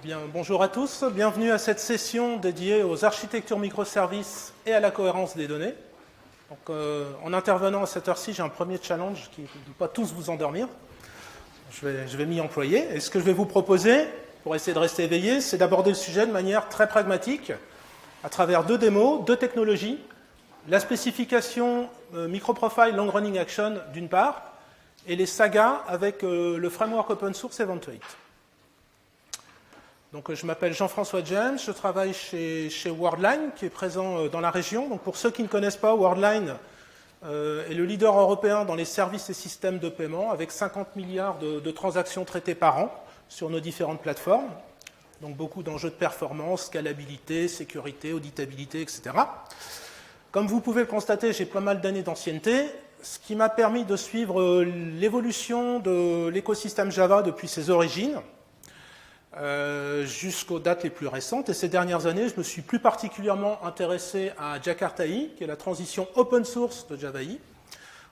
Bien, bonjour à tous, bienvenue à cette session dédiée aux architectures microservices et à la cohérence des données. Donc, en intervenant à cette heure-ci, j'ai un premier challenge qui est de ne pas tous vous endormir. Je vais m'y employer. Et ce que je vais vous proposer, pour essayer de rester éveillé, c'est d'aborder le sujet de manière très pragmatique, à travers deux démos, deux technologies, la spécification microprofile long running action d'une part, et les sagas avec le framework open source Event8. Donc, je m'appelle Jean-François James, je travaille chez Worldline, qui est présent dans la région. Donc, pour ceux qui ne connaissent pas, Worldline est le leader européen dans les services et systèmes de paiement, avec 50 milliards de transactions traitées par an sur nos différentes plateformes. Donc, beaucoup d'enjeux de performance, scalabilité, sécurité, auditabilité, etc. Comme vous pouvez le constater, j'ai pas mal d'années d'ancienneté, ce qui m'a permis de suivre l'évolution de l'écosystème Java depuis ses origines, jusqu'aux dates les plus récentes. Et ces dernières années, je me suis plus particulièrement intéressé à Jakarta-I, qui est la transition open source de Java-I,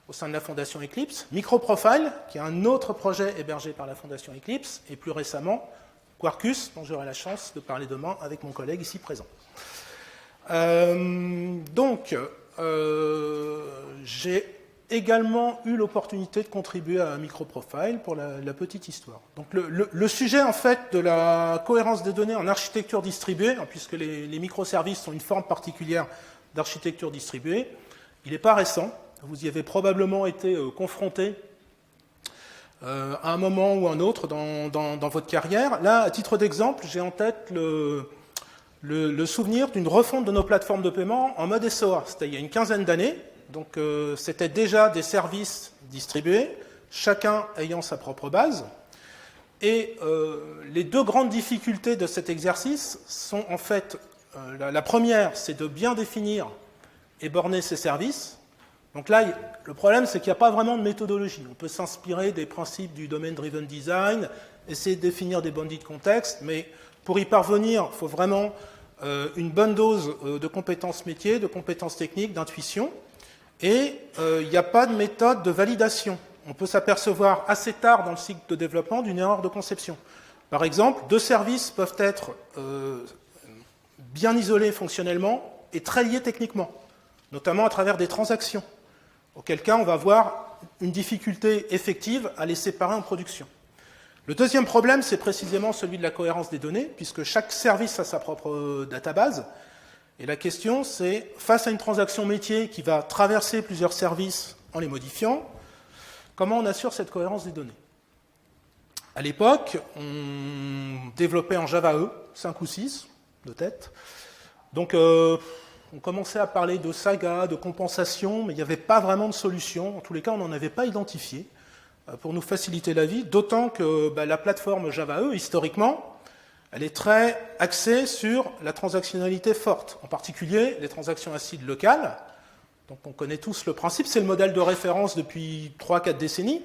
au sein de la Fondation Eclipse, Microprofile, qui est un autre projet hébergé par la Fondation Eclipse, et plus récemment, Quarkus, dont j'aurai la chance de parler demain avec mon collègue ici présent. J'ai également eu l'opportunité de contribuer à Microprofile pour la petite histoire. Donc le sujet en fait de la cohérence des données en architecture distribuée, puisque les microservices sont une forme particulière d'architecture distribuée, il n'est pas récent. Vous y avez probablement été confronté à un moment ou un autre dans votre carrière. Là, à titre d'exemple, j'ai en tête le souvenir d'une refonte de nos plateformes de paiement en mode SOA. C'était il y a une quinzaine d'années. Donc, c'était déjà des services distribués, chacun ayant sa propre base. Et les deux grandes difficultés de cet exercice sont en fait, la première, c'est de bien définir et borner ces services. Donc là, le problème, c'est qu'il n'y a pas vraiment de méthodologie. On peut s'inspirer des principes du domain-driven design, essayer de définir des bounded de contexte, mais pour y parvenir, il faut vraiment une bonne dose de compétences métiers, de compétences techniques, d'intuition. Et il n'y a pas de méthode de validation. On peut s'apercevoir assez tard dans le cycle de développement d'une erreur de conception. Par exemple, deux services peuvent être bien isolés fonctionnellement et très liés techniquement, notamment à travers des transactions, auquel cas on va avoir une difficulté effective à les séparer en production. Le deuxième problème, c'est précisément celui de la cohérence des données, puisque chaque service a sa propre database. Et la question, c'est, face à une transaction métier qui va traverser plusieurs services en les modifiant, comment on assure cette cohérence des données? À l'époque, on développait en Java E, 5 ou 6 de tête. Donc, on commençait à parler de saga, de compensation, mais il n'y avait pas vraiment de solution. En tous les cas, on n'en avait pas identifié pour nous faciliter la vie, d'autant que la plateforme Java E, historiquement, elle est très axée sur la transactionnalité forte, en particulier les transactions acides locales. Donc on connaît tous le principe, c'est le modèle de référence depuis 3-4 décennies.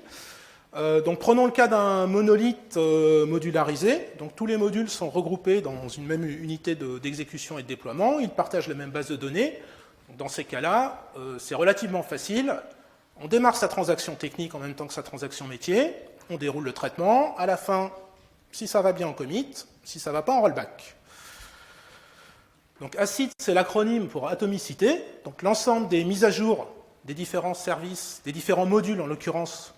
Donc prenons le cas d'un monolithe modularisé. Donc tous les modules sont regroupés dans une même unité d'exécution et de déploiement. Ils partagent la même base de données. Donc, dans ces cas-là, c'est relativement facile. On démarre sa transaction technique en même temps que sa transaction métier. On déroule le traitement. À la fin, si ça va bien, on commit. Si ça ne va pas, on rollback. Donc ACID, c'est l'acronyme pour atomicité. Donc l'ensemble des mises à jour des différents services, des différents modules en l'occurrence,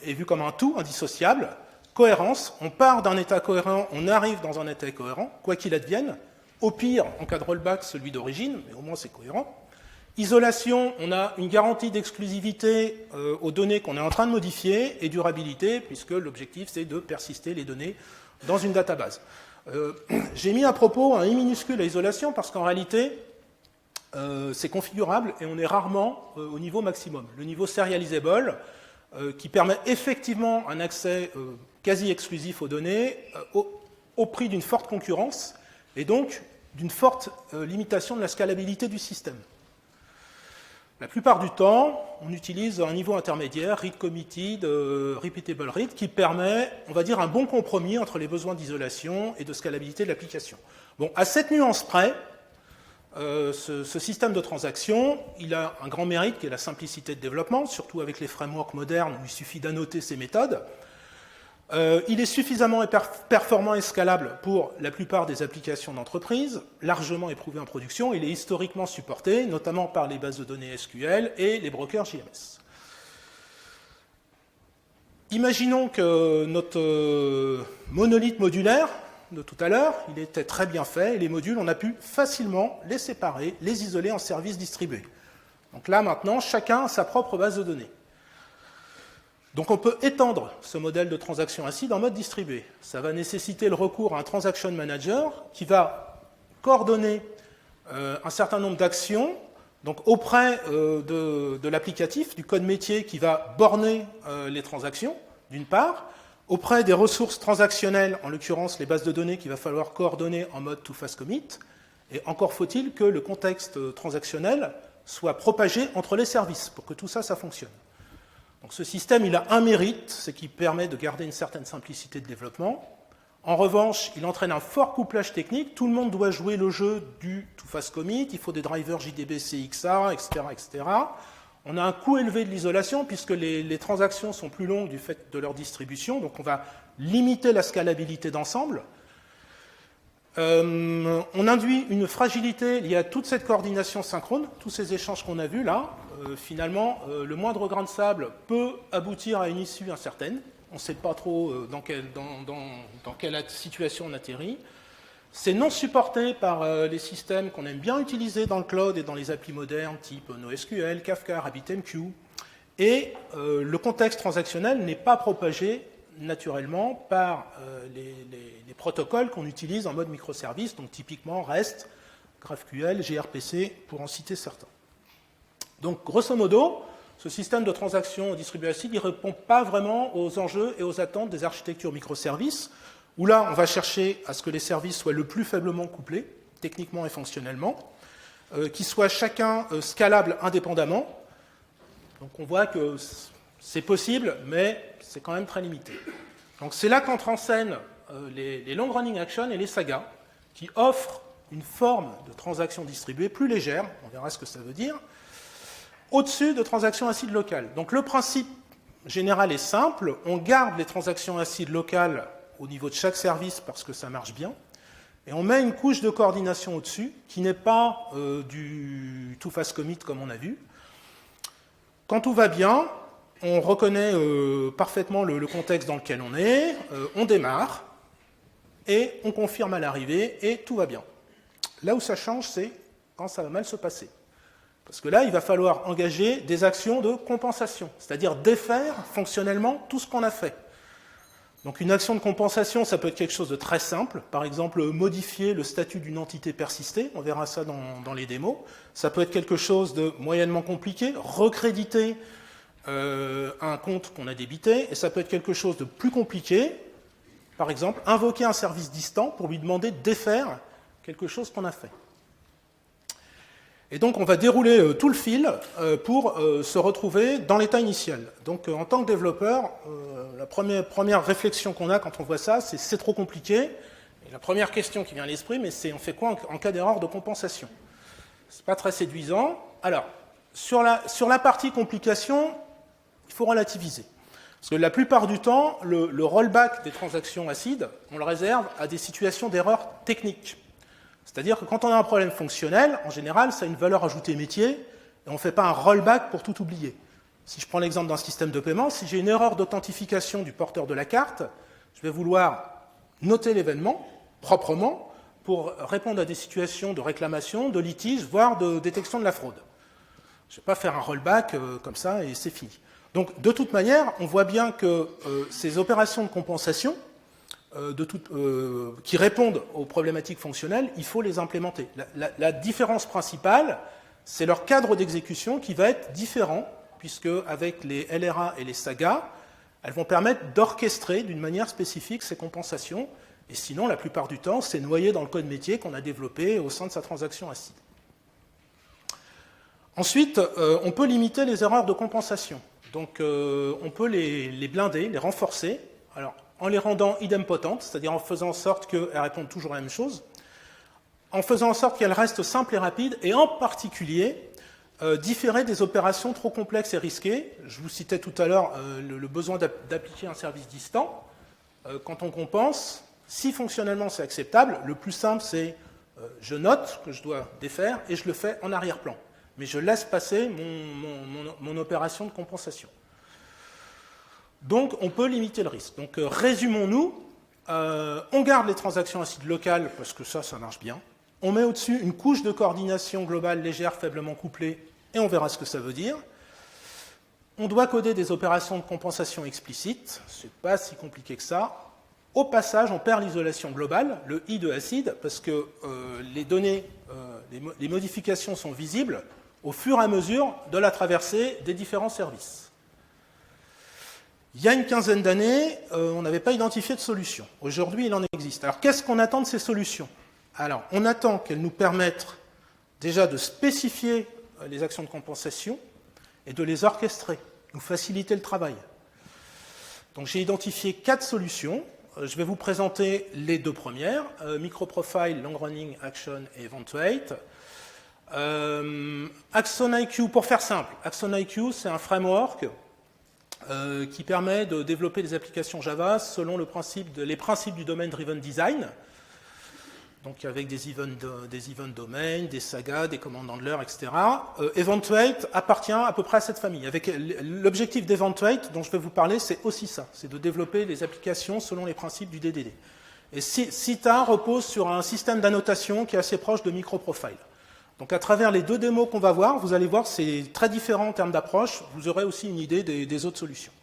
est vu comme un tout indissociable. Cohérence, on part d'un état cohérent, on arrive dans un état cohérent, quoi qu'il advienne. Au pire, en cas de rollback, celui d'origine, mais au moins c'est cohérent. Isolation, on a une garantie d'exclusivité aux données qu'on est en train de modifier, et durabilité, puisque l'objectif c'est de persister les données dans une database. J'ai mis à propos un I minuscule à isolation parce qu'en réalité, c'est configurable et on est rarement au niveau maximum. Le niveau serializable, qui permet effectivement un accès quasi exclusif aux données au prix d'une forte concurrence et donc d'une forte limitation de la scalabilité du système. La plupart du temps, on utilise un niveau intermédiaire, read committed, repeatable read, qui permet, on va dire, un bon compromis entre les besoins d'isolation et de scalabilité de l'application. Bon, à cette nuance près, ce système de transaction, il a un grand mérite qui est la simplicité de développement, surtout avec les frameworks modernes où il suffit d'annoter ces méthodes. Il est suffisamment performant et scalable pour la plupart des applications d'entreprise, largement éprouvé en production. Il est historiquement supporté, notamment par les bases de données SQL et les brokers JMS. Imaginons que notre monolithe modulaire de tout à l'heure, il était très bien fait, et les modules, on a pu facilement les séparer, les isoler en services distribués. Donc là, maintenant, chacun a sa propre base de données. Donc on peut étendre ce modèle de transaction acide en mode distribué. Ça va nécessiter le recours à un transaction manager qui va coordonner un certain nombre d'actions donc auprès de l'applicatif, du code métier qui va borner les transactions, d'une part, auprès des ressources transactionnelles, en l'occurrence les bases de données qu'il va falloir coordonner en mode two-phase commit, et encore faut-il que le contexte transactionnel soit propagé entre les services pour que tout ça, ça fonctionne. Donc ce système, il a un mérite, c'est qu'il permet de garder une certaine simplicité de développement. En revanche, il entraîne un fort couplage technique. Tout le monde doit jouer le jeu du two-phase commit. Il faut des drivers JDBC XA, etc., etc. On a un coût élevé de l'isolation puisque les transactions sont plus longues du fait de leur distribution. Donc on va limiter la scalabilité d'ensemble. On induit une fragilité liée à toute cette coordination synchrone, tous ces échanges qu'on a vus là. Finalement, le moindre grain de sable peut aboutir à une issue incertaine. On ne sait pas trop dans quelle situation on atterrit. C'est non supporté par les systèmes qu'on aime bien utiliser dans le cloud et dans les applis modernes, type NoSQL, Kafka, RabbitMQ. Et le contexte transactionnel n'est pas propagé naturellement par les protocoles qu'on utilise en mode microservice, donc typiquement REST, GraphQL, gRPC, pour en citer certains. Donc, grosso modo, ce système de transaction distribué acide, il ne répond pas vraiment aux enjeux et aux attentes des architectures microservices, où là, on va chercher à ce que les services soient le plus faiblement couplés, techniquement et fonctionnellement, qu'ils soient chacun scalables indépendamment. Donc, on voit que c'est possible, mais c'est quand même très limité. Donc, c'est là qu'entrent en scène les long running actions et les sagas, qui offrent une forme de transaction distribuée plus légère, on verra ce que ça veut dire, au-dessus de transactions acides locales. Donc le principe général est simple, on garde les transactions acides locales au niveau de chaque service parce que ça marche bien, et on met une couche de coordination au-dessus qui n'est pas du two-phase commit comme on a vu. Quand tout va bien, on reconnaît parfaitement le contexte dans lequel on est, on démarre, et on confirme à l'arrivée, et tout va bien. Là où ça change, c'est quand ça va mal se passer. Parce que là, il va falloir engager des actions de compensation, c'est-à-dire défaire fonctionnellement tout ce qu'on a fait. Donc une action de compensation, ça peut être quelque chose de très simple, par exemple modifier le statut d'une entité persistée, on verra ça dans les démos. Ça peut être quelque chose de moyennement compliqué, recréditer un compte qu'on a débité, et ça peut être quelque chose de plus compliqué, par exemple invoquer un service distant pour lui demander de défaire quelque chose qu'on a fait. Et donc, on va dérouler tout le fil pour se retrouver dans l'état initial. Donc, en tant que développeur, la première réflexion qu'on a quand on voit ça, c'est trop compliqué. Et la première question qui vient à l'esprit, mais c'est on fait quoi en cas d'erreur de compensation? C'est pas très séduisant. Alors, sur la partie complication, il faut relativiser. Parce que la plupart du temps, le rollback des transactions acides, on le réserve à des situations d'erreur technique. C'est-à-dire que quand on a un problème fonctionnel, en général, ça a une valeur ajoutée métier, et on ne fait pas un rollback pour tout oublier. Si je prends l'exemple d'un système de paiement, si j'ai une erreur d'authentification du porteur de la carte, je vais vouloir noter l'événement proprement pour répondre à des situations de réclamation, de litige, voire de détection de la fraude. Je ne vais pas faire un rollback comme ça et c'est fini. Donc, de toute manière, on voit bien que ces opérations de compensation, qui répondent aux problématiques fonctionnelles, il faut les implémenter. La différence principale, c'est leur cadre d'exécution qui va être différent, puisque avec les LRA et les sagas, elles vont permettre d'orchestrer d'une manière spécifique ces compensations, et sinon, la plupart du temps, c'est noyé dans le code métier qu'on a développé au sein de sa transaction acide. Ensuite, on peut limiter les erreurs de compensation. Donc, on peut les blinder, les renforcer. Alors, en les rendant idempotentes, c'est-à-dire en faisant en sorte qu'elles répondent toujours à la même chose, en faisant en sorte qu'elles restent simples et rapides, et en particulier, différer des opérations trop complexes et risquées. Je vous citais tout à l'heure le besoin d'appliquer un service distant. quand on compense, si fonctionnellement c'est acceptable, le plus simple c'est je note que je dois défaire et je le fais en arrière-plan. Mais je laisse passer mon opération de compensation. Donc on peut limiter le risque. Donc résumons-nous, on garde les transactions acides locales parce que ça marche bien. On met au-dessus une couche de coordination globale légère, faiblement couplée, et on verra ce que ça veut dire. On doit coder des opérations de compensation explicites, c'est pas si compliqué que ça. Au passage, on perd l'isolation globale, le I de acide, parce que les données, les modifications sont visibles au fur et à mesure de la traversée des différents services. Il y a une quinzaine d'années, on n'avait pas identifié de solution. Aujourd'hui, il en existe. Alors, qu'est-ce qu'on attend de ces solutions? Alors, on attend qu'elles nous permettent déjà de spécifier les actions de compensation et de les orchestrer, nous faciliter le travail. Donc, j'ai identifié 4 solutions. Je vais vous présenter les 2 premières, MicroProfile, Long Running Action et Eventuate. AxonIQ, pour faire simple, AxonIQ, c'est un framework qui permet de développer des applications Java selon les principes du Domain Driven Design, donc avec des event domain, des sagas, des command handlers, etc. Eventuate appartient à peu près à cette famille. Avec l'objectif d'Eventuate, dont je vais vous parler, c'est aussi ça, c'est de développer les applications selon les principes du DDD. Et CITA repose sur un système d'annotation qui est assez proche de MicroProfile. Donc à travers les 2 démos qu'on va voir, vous allez voir c'est très différent en termes d'approche, vous aurez aussi une idée des autres solutions.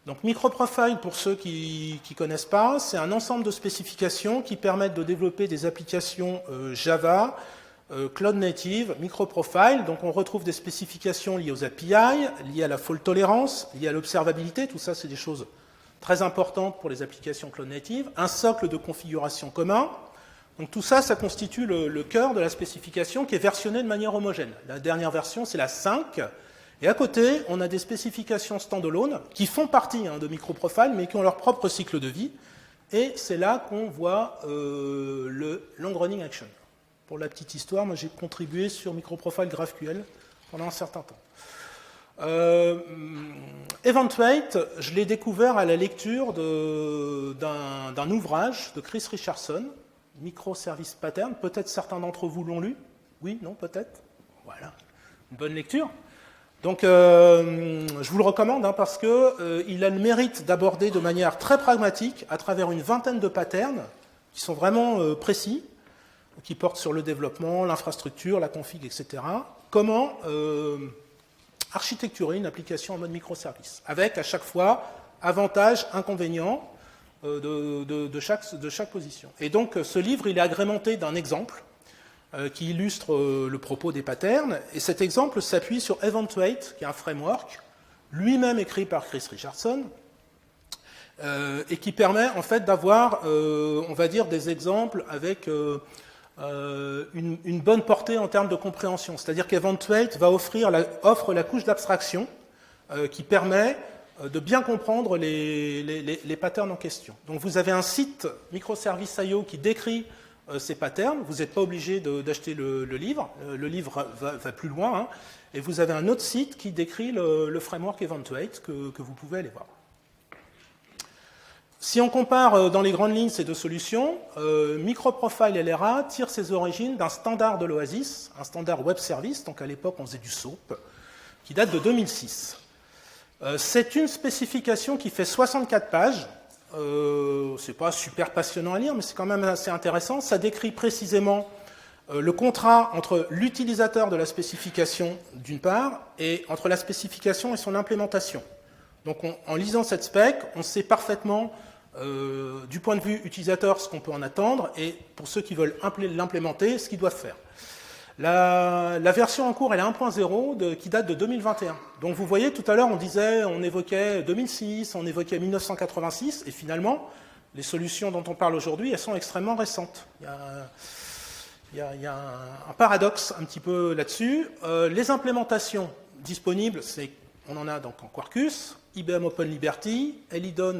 Donc MicroProfile, pour ceux qui ne connaissent pas, c'est un ensemble de spécifications qui permettent de développer des applications Java, Cloud Native, MicroProfile. Donc on retrouve des spécifications liées aux API, liées à la fault tolérance, liées à l'observabilité. Tout ça, c'est des choses très importantes pour les applications Cloud Native. Un socle de configuration commun. Donc tout ça, ça constitue le cœur de la spécification qui est versionnée de manière homogène. La dernière version, c'est la 5. Et à côté, on a des spécifications standalone qui font partie de MicroProfile, mais qui ont leur propre cycle de vie. Et c'est là qu'on voit le Long Running Action. Pour la petite histoire, moi j'ai contribué sur MicroProfile GraphQL pendant un certain temps. Eventuate, je l'ai découvert à la lecture d'un ouvrage de Chris Richardson, Microservice Pattern. Peut-être certains d'entre vous l'ont lu. Oui, non, peut-être. Voilà, une bonne lecture. Donc, je vous le recommande parce qu'il a le mérite d'aborder de manière très pragmatique, à travers une vingtaine de patterns qui sont vraiment précis, qui portent sur le développement, l'infrastructure, la config, etc., comment architecturer une application en mode microservice, avec à chaque fois avantages, inconvénients de chaque position. Et donc, ce livre, il est agrémenté d'un exemple qui illustre le propos des patterns. Et cet exemple s'appuie sur Eventuate, qui est un framework, lui-même écrit par Chris Richardson, et qui permet en fait d'avoir, on va dire, des exemples avec une bonne portée en termes de compréhension. C'est-à-dire qu'Eventuate offre la couche d'abstraction qui permet de bien comprendre les patterns en question. Donc vous avez un site Microservice.io qui décrit ces patterns, vous n'êtes pas obligé d'acheter le livre va plus loin, et vous avez un autre site qui décrit le framework Eventuate que vous pouvez aller voir. Si on compare dans les grandes lignes ces 2 solutions, MicroProfile LRA tire ses origines d'un standard de l'Oasis, un standard web service, donc à l'époque on faisait du SOAP, qui date de 2006. C'est une spécification qui fait 64 pages, c'est pas super passionnant à lire, mais c'est quand même assez intéressant. Ça décrit précisément le contrat entre l'utilisateur de la spécification d'une part et entre la spécification et son implémentation. Donc en lisant cette spec, on sait parfaitement du point de vue utilisateur ce qu'on peut en attendre et pour ceux qui veulent l'implémenter, ce qu'ils doivent faire. La version en cours, elle est 1.0 qui date de 2021. Donc vous voyez, tout à l'heure, on évoquait 2006, on évoquait 1986, et finalement, les solutions dont on parle aujourd'hui, elles sont extrêmement récentes. Il y a un paradoxe un petit peu là-dessus. Les implémentations disponibles, on en a donc en Quarkus, IBM Open Liberty, Elidon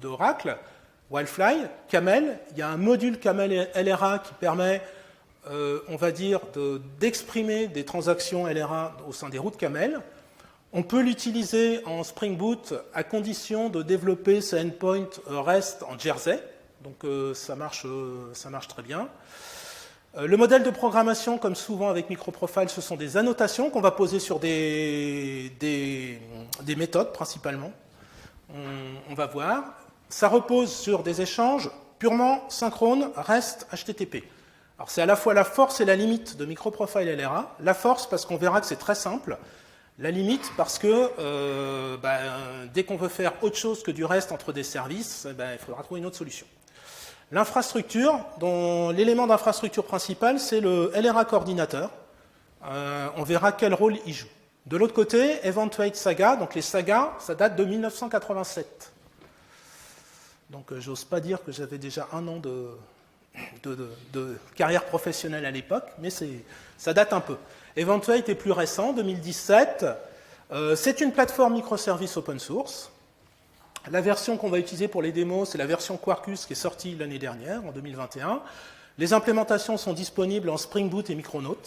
de Oracle, Wildfly, Camel. Il y a un module Camel LRA qui permet on va dire, d'exprimer des transactions LRA au sein des routes Camel. On peut l'utiliser en Spring Boot à condition de développer ce endpoint REST en Jersey. Donc ça marche très bien. Le modèle de programmation, comme souvent avec MicroProfile, ce sont des annotations qu'on va poser sur des méthodes principalement. On va voir. Ça repose sur des échanges purement synchrones REST HTTP. Alors c'est à la fois la force et la limite de MicroProfile LRA. La force parce qu'on verra que c'est très simple. La limite parce que dès qu'on veut faire autre chose que du REST entre des services, il faudra trouver une autre solution. L'infrastructure, dont l'élément d'infrastructure principal, c'est le LRA coordinateur. On verra quel rôle il joue. De l'autre côté, Eventuate Saga, donc les sagas, ça date de 1987. Donc j'ose pas dire que j'avais déjà un an de carrière professionnelle à l'époque, mais ça date un peu. Eventuate est plus récent, 2017. C'est une plateforme microservice open source. La version qu'on va utiliser pour les démos, c'est la version Quarkus qui est sortie l'année dernière, en 2021. Les implémentations sont disponibles en Spring Boot et Micronaut.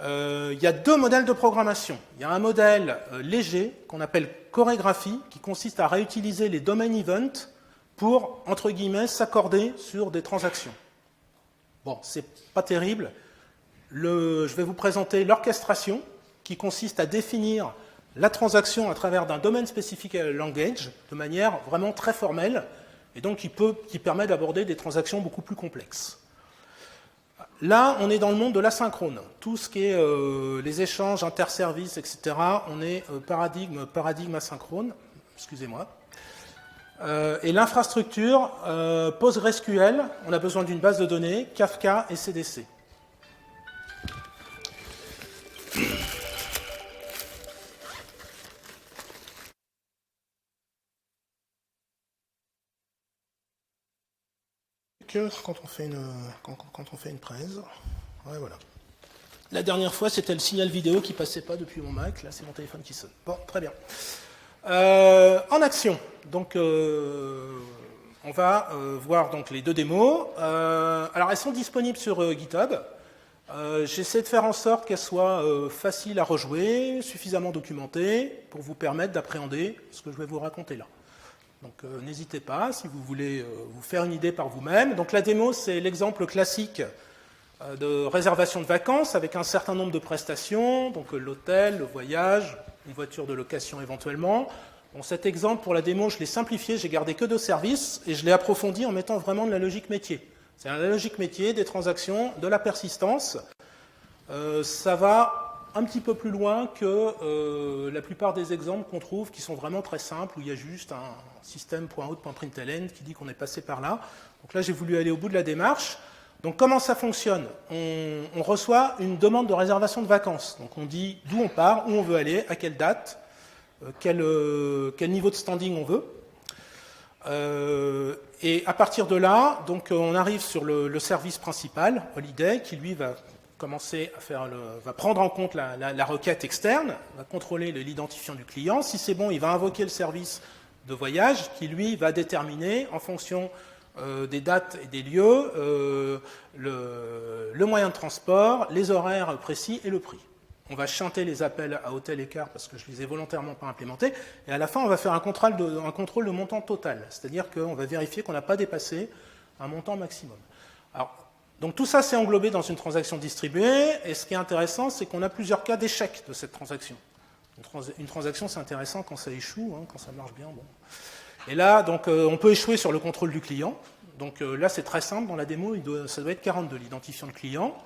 Il y a deux modèles de programmation. Il y a un modèle léger qu'on appelle chorégraphie, qui consiste à réutiliser les domain events pour, entre guillemets, s'accorder sur des transactions. Bon, c'est pas terrible. Je vais vous présenter l'orchestration, qui consiste à définir la transaction à travers d'un domaine spécifique language, de manière vraiment très formelle, et donc qui permet d'aborder des transactions beaucoup plus complexes. Là, on est dans le monde de l'asynchrone. Tout ce qui est les échanges interservices, etc., on est paradigme asynchrone, excusez-moi. Et l'infrastructure, PostgreSQL, on a besoin d'une base de données, Kafka et CDC. Quand on fait une presse. Ouais, voilà. La dernière fois, c'était le signal vidéo qui passait pas depuis mon Mac. Là, c'est mon téléphone qui sonne. Bon, très bien. En action. Donc, on va voir donc les deux démos. Alors, elles sont disponibles sur GitHub. J'essaie de faire en sorte qu'elles soient faciles à rejouer, suffisamment documentées, pour vous permettre d'appréhender ce que je vais vous raconter là. Donc n'hésitez pas si vous voulez vous faire une idée par vous-même. Donc la démo, c'est l'exemple classique de réservation de vacances avec un certain nombre de prestations, donc l'hôtel, le voyage, une voiture de location éventuellement. Bon, cet exemple, pour la démo, je l'ai simplifié, j'ai gardé que 2 services et je l'ai approfondi en mettant vraiment de la logique métier. C'est la logique métier, des transactions, de la persistance. Ça va un petit peu plus loin que la plupart des exemples qu'on trouve qui sont vraiment très simples, où il y a juste un système.out.println qui dit qu'on est passé par là. Donc là, j'ai voulu aller au bout de la démarche. Donc comment ça fonctionne ? On reçoit une demande de réservation de vacances. Donc on dit d'où on part, où on veut aller, à quelle date, quel niveau de standing on veut. Et à partir de là, donc, on arrive sur le service principal, Holiday, qui lui va commencer à va prendre en compte la requête externe, va contrôler l'identifiant du client. Si c'est bon, il va invoquer le service de voyage qui, lui, va déterminer, en fonction des dates et des lieux, le moyen de transport, les horaires précis et le prix. On va chanter les appels à hôtel et car parce que je ne les ai volontairement pas implémentés. Et à la fin, on va faire un contrôle de montant total. C'est-à-dire qu'on va vérifier qu'on n'a pas dépassé un montant maximum. Alors, donc tout ça, c'est englobé dans une transaction distribuée. Et ce qui est intéressant, c'est qu'on a plusieurs cas d'échec de cette transaction. Une transaction, c'est intéressant quand ça échoue, hein, quand ça marche bien. Bon. Et là, donc, on peut échouer sur le contrôle du client. Donc là, c'est très simple. Dans la démo, ça doit être 42, l'identifiant de client.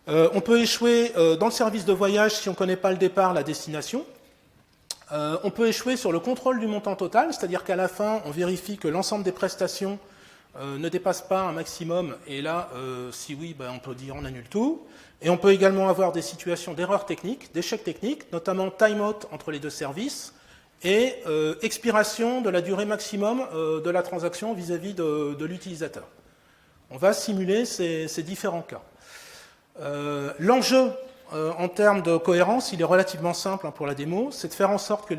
On peut échouer dans le service de voyage si on ne connaît pas le départ, la destination. On peut échouer sur le contrôle du montant total, c'est-à-dire qu'à la fin, on vérifie que l'ensemble des prestations ne dépasse pas un maximum, et là, si oui, on peut dire on annule tout. Et on peut également avoir des situations d'erreurs techniques, d'échecs techniques, notamment time-out entre les deux services, et expiration de la durée maximum de la transaction vis-à-vis de l'utilisateur. On va simuler ces différents cas. L'enjeu en termes de cohérence, il est relativement simple pour la démo, c'est de faire en sorte que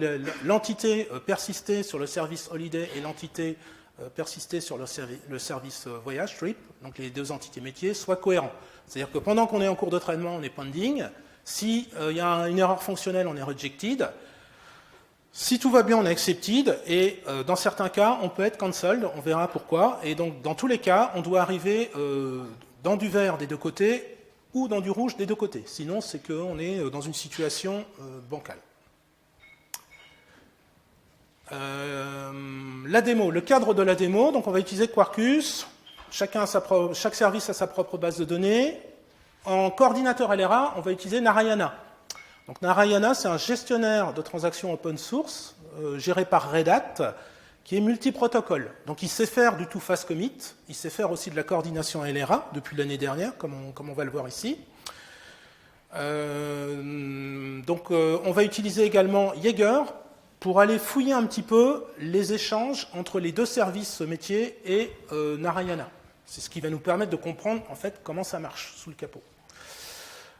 l'entité persistée sur le service Holiday et l'entité persistée sur le service voyage, trip, donc les deux entités métiers, soient cohérents. C'est-à-dire que pendant qu'on est en cours de traitement, on est pending, Si il y a une erreur fonctionnelle, on est rejected. Si tout va bien, on est accepted. Et dans certains cas, on peut être cancelled. On verra pourquoi. Et donc, dans tous les cas, on doit arriver dans du vert des deux côtés ou dans du rouge des deux côtés. Sinon, c'est qu'on est dans une situation bancale. La démo, le cadre de la démo. Donc, on va utiliser Quarkus. Chaque service a sa propre base de données. En coordinateur LRA, on va utiliser Narayana. Donc Narayana, c'est un gestionnaire de transactions open source géré par Red Hat qui est multiprotocole. Donc il sait faire du two-phase commit, il sait faire aussi de la coordination LRA depuis l'année dernière, comme on va le voir ici. On va utiliser également Jaeger pour aller fouiller un petit peu les échanges entre les deux services métiers et Narayana. C'est ce qui va nous permettre de comprendre en fait comment ça marche sous le capot.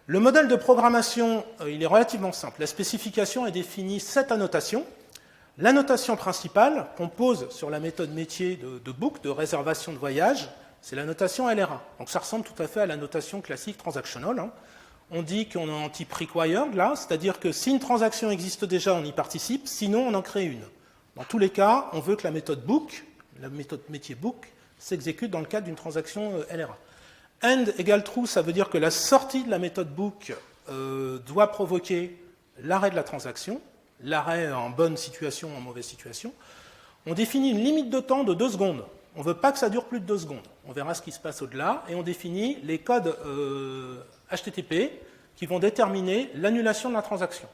Le modèle de programmation, il est relativement simple. La spécification est définie 7 annotations. L'annotation principale qu'on pose sur la méthode métier de book, de réservation de voyage, c'est la notation LRA. Donc ça ressemble tout à fait à la notation classique transactional. Hein. On dit qu'on est en type required, là, c'est-à-dire que si une transaction existe déjà, on y participe, sinon on en crée une. Dans tous les cas, on veut que la méthode book, la méthode métier book, s'exécute dans le cadre d'une transaction LRA. End égale true, ça veut dire que la sortie de la méthode book doit provoquer l'arrêt de la transaction, l'arrêt en bonne situation ou en mauvaise situation. On définit une limite de temps de 2 secondes. On ne veut pas que ça dure plus de 2 secondes. On verra ce qui se passe au-delà. Et on définit les codes HTTP qui vont déterminer l'annulation de la transaction.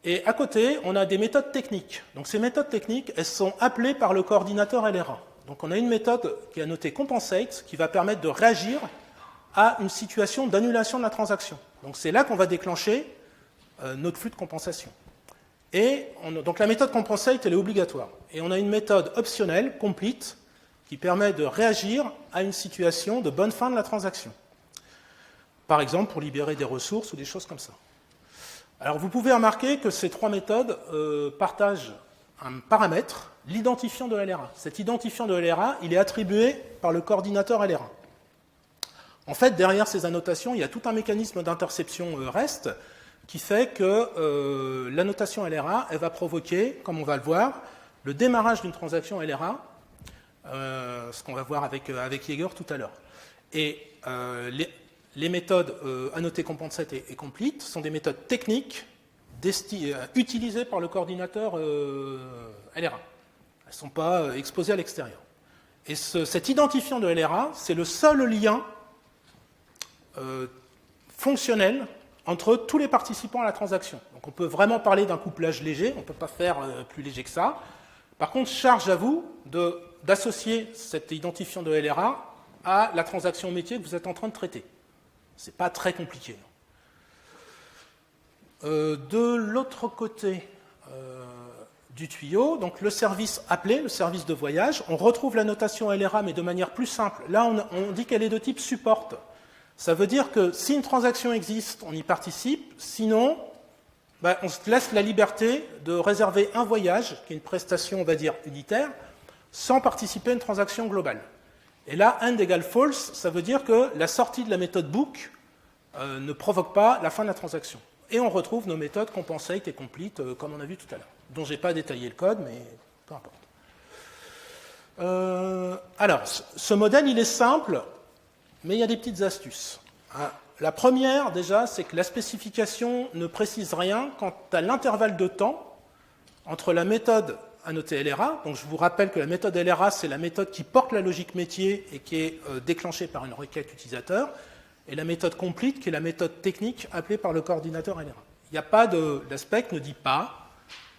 Et à côté, on a des méthodes techniques. Donc ces méthodes techniques, elles sont appelées par le coordinateur LRA. Donc on a une méthode qui est annotée compensate qui va permettre de réagir à une situation d'annulation de la transaction. Donc c'est là qu'on va déclencher notre flux de compensation. Et donc la méthode compensate, elle est obligatoire. Et on a une méthode optionnelle, complete, qui permet de réagir à une situation de bonne fin de la transaction. Par exemple, pour libérer des ressources ou des choses comme ça. Alors vous pouvez remarquer que ces 3 méthodes partagent un paramètre, l'identifiant de LRA. Cet identifiant de LRA, il est attribué par le coordinateur LRA. En fait, derrière ces annotations, il y a tout un mécanisme d'interception REST qui fait que l'annotation LRA, elle va provoquer, comme on va le voir, le démarrage d'une transaction LRA, ce qu'on va voir avec Jaeger tout à l'heure. Et les méthodes annotées compensate et complete sont des méthodes techniques utilisées par le coordinateur LRA. Elles ne sont pas exposées à l'extérieur. Et cet identifiant de LRA, c'est le seul lien fonctionnel entre tous les participants à la transaction. Donc on peut vraiment parler d'un couplage léger, on ne peut pas faire plus léger que ça. Par contre, charge à vous d'associer cet identifiant de LRA à la transaction métier que vous êtes en train de traiter. Ce n'est pas très compliqué. De l'autre côté du tuyau, donc le service appelé, le service de voyage, on retrouve la notation LRA, mais de manière plus simple. Là, on dit qu'elle est de type support. Ça veut dire que si une transaction existe, on y participe. Sinon, on se laisse la liberté de réserver un voyage, qui est une prestation, on va dire, unitaire, sans participer à une transaction globale. Et là, end égale false, ça veut dire que la sortie de la méthode book ne provoque pas la fin de la transaction. Et on retrouve nos méthodes compensate et complete, comme on a vu tout à l'heure, dont je n'ai pas détaillé le code, mais peu importe. Alors, ce modèle, il est simple, mais il y a des petites astuces. La première, déjà, c'est que la spécification ne précise rien quant à l'intervalle de temps entre la méthode annotée LRA. Donc, je vous rappelle que la méthode LRA, c'est la méthode qui porte la logique métier et qui est déclenchée par une requête utilisateur, et la méthode complete, qui est la méthode technique appelée par le coordinateur LRA. Il n'y a pas la spec ne dit pas,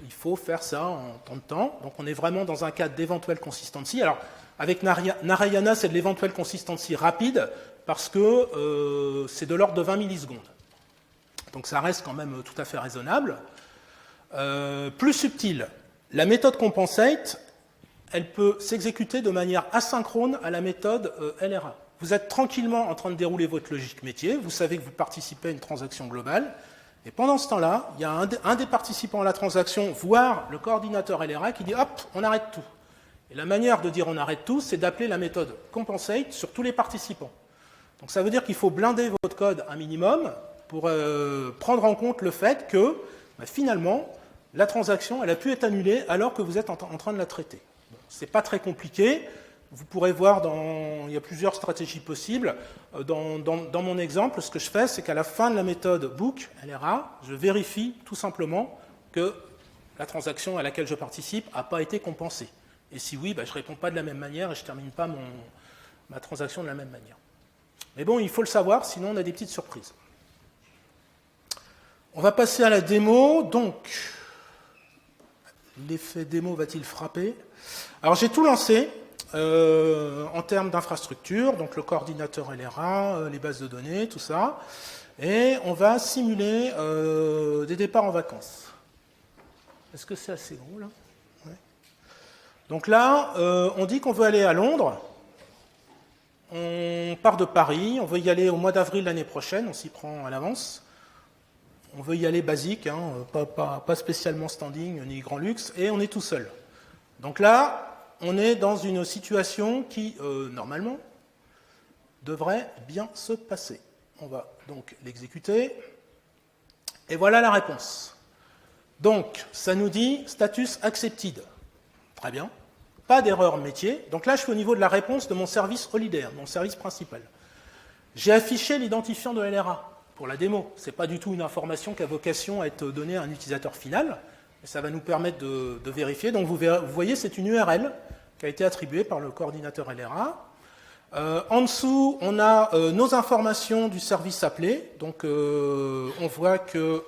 il faut faire ça en tant de temps. Donc, on est vraiment dans un cadre d'éventuelle consistency. Alors, avec Narayana, c'est de l'éventuelle consistency rapide, parce que c'est de l'ordre de 20 millisecondes. Donc ça reste quand même tout à fait raisonnable. Plus subtil, la méthode compensate, elle peut s'exécuter de manière asynchrone à la méthode LRA. Vous êtes tranquillement en train de dérouler votre logique métier, vous savez que vous participez à une transaction globale, et pendant ce temps-là, il y a un des participants à la transaction, voire le coordinateur LRA, qui dit « hop, on arrête tout ». Et la manière de dire « on arrête tout », c'est d'appeler la méthode compensate sur tous les participants. Donc ça veut dire qu'il faut blinder votre code un minimum pour prendre en compte le fait que, finalement, la transaction, elle a pu être annulée alors que vous êtes en train de la traiter. Bon, ce n'est pas très compliqué. Vous pourrez voir, il y a plusieurs stratégies possibles. Dans mon exemple, ce que je fais, c'est qu'à la fin de la méthode book, LRA, je vérifie tout simplement que la transaction à laquelle je participe n'a pas été compensée. Et si oui, je ne réponds pas de la même manière et je ne termine pas ma transaction de la même manière. Mais bon, il faut le savoir, sinon on a des petites surprises. On va passer à la démo. Donc, l'effet démo va-t-il frapper? Alors, j'ai tout lancé en termes d'infrastructure, donc le coordinateur LRA, les bases de données, tout ça. Et on va simuler des départs en vacances. Est-ce que c'est assez gros, là? Ouais. Donc là, on dit qu'on veut aller à Londres. On part de Paris, on veut y aller au mois d'avril l'année prochaine, on s'y prend à l'avance. On veut y aller basique, pas spécialement standing ni grand luxe, et on est tout seul. Donc là, on est dans une situation qui, normalement, devrait bien se passer. On va donc l'exécuter. Et voilà la réponse. Donc, ça nous dit status accepted. Très bien. Pas d'erreur métier. Donc là, je suis au niveau de la réponse de mon service Holiday, mon service principal. J'ai affiché l'identifiant de LRA pour la démo. Ce n'est pas du tout une information qui a vocation à être donnée à un utilisateur final. Mais ça va nous permettre de vérifier. Donc vous voyez, c'est une URL qui a été attribuée par le coordinateur LRA. En dessous, on a nos informations du service appelé. Donc on voit que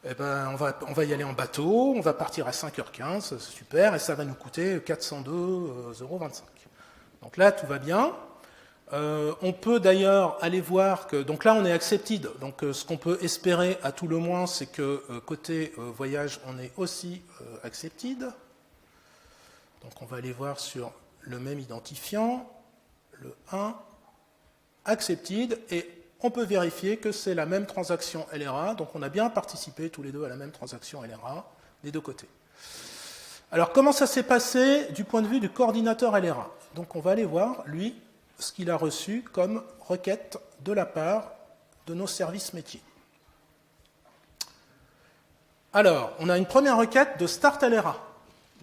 on va y aller en bateau, on va partir à 5h15, c'est super, et ça va nous coûter 402,25 €. Donc là, tout va bien. On peut d'ailleurs aller voir que, donc là on est accepted, donc ce qu'on peut espérer à tout le moins, c'est que côté voyage, on est aussi accepted. Donc on va aller voir sur le même identifiant, le 1, accepted, et on peut vérifier que c'est la même transaction LRA, donc on a bien participé tous les deux à la même transaction LRA des deux côtés. Alors comment ça s'est passé du point de vue du coordinateur LRA? Donc on va aller voir, lui, ce qu'il a reçu comme requête de la part de nos services métiers. Alors, on a une première requête de Start LRA,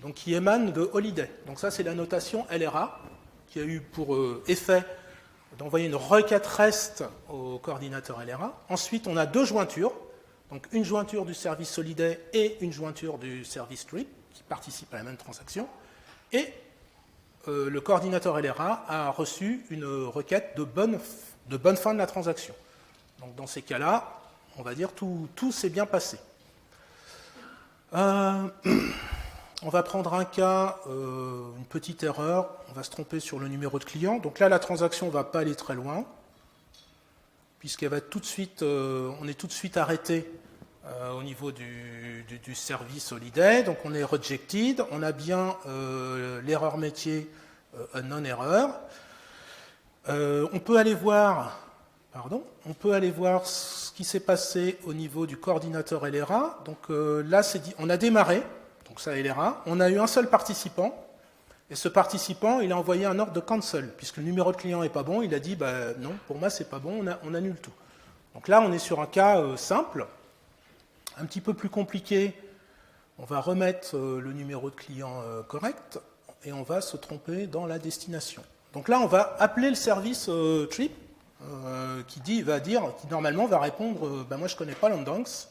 donc qui émane de Holiday. Donc ça, c'est la notation LRA, qui a eu pour effet d'envoyer une requête REST au coordinateur LRA. Ensuite, on a deux jointures, donc une jointure du service Holiday et une jointure du service Trip, qui participent à la même transaction. Et le coordinateur LRA a reçu une requête de bonne fin de la transaction. Donc dans ces cas-là, on va dire tout s'est bien passé. On va prendre un cas, une petite erreur, on va se tromper sur le numéro de client. Donc là, la transaction ne va pas aller très loin, puisqu'elle va tout de suite, on est tout de suite arrêté au niveau du service Holiday. Donc on est rejected, on a bien l'erreur métier non-erreur. On peut aller voir ce qui s'est passé au niveau du coordinateur LRA. Donc là, on a démarré, donc ça LRA, on a eu un seul participant, et ce participant, il a envoyé un ordre de cancel, puisque le numéro de client n'est pas bon, il a dit non, pour moi c'est pas bon, on annule tout. Donc là, on est sur un cas simple, un petit peu plus compliqué. On va remettre le numéro de client correct, et on va se tromper dans la destination. Donc là, on va appeler le service Trip, qui normalement va répondre moi je ne connais pas Londanx.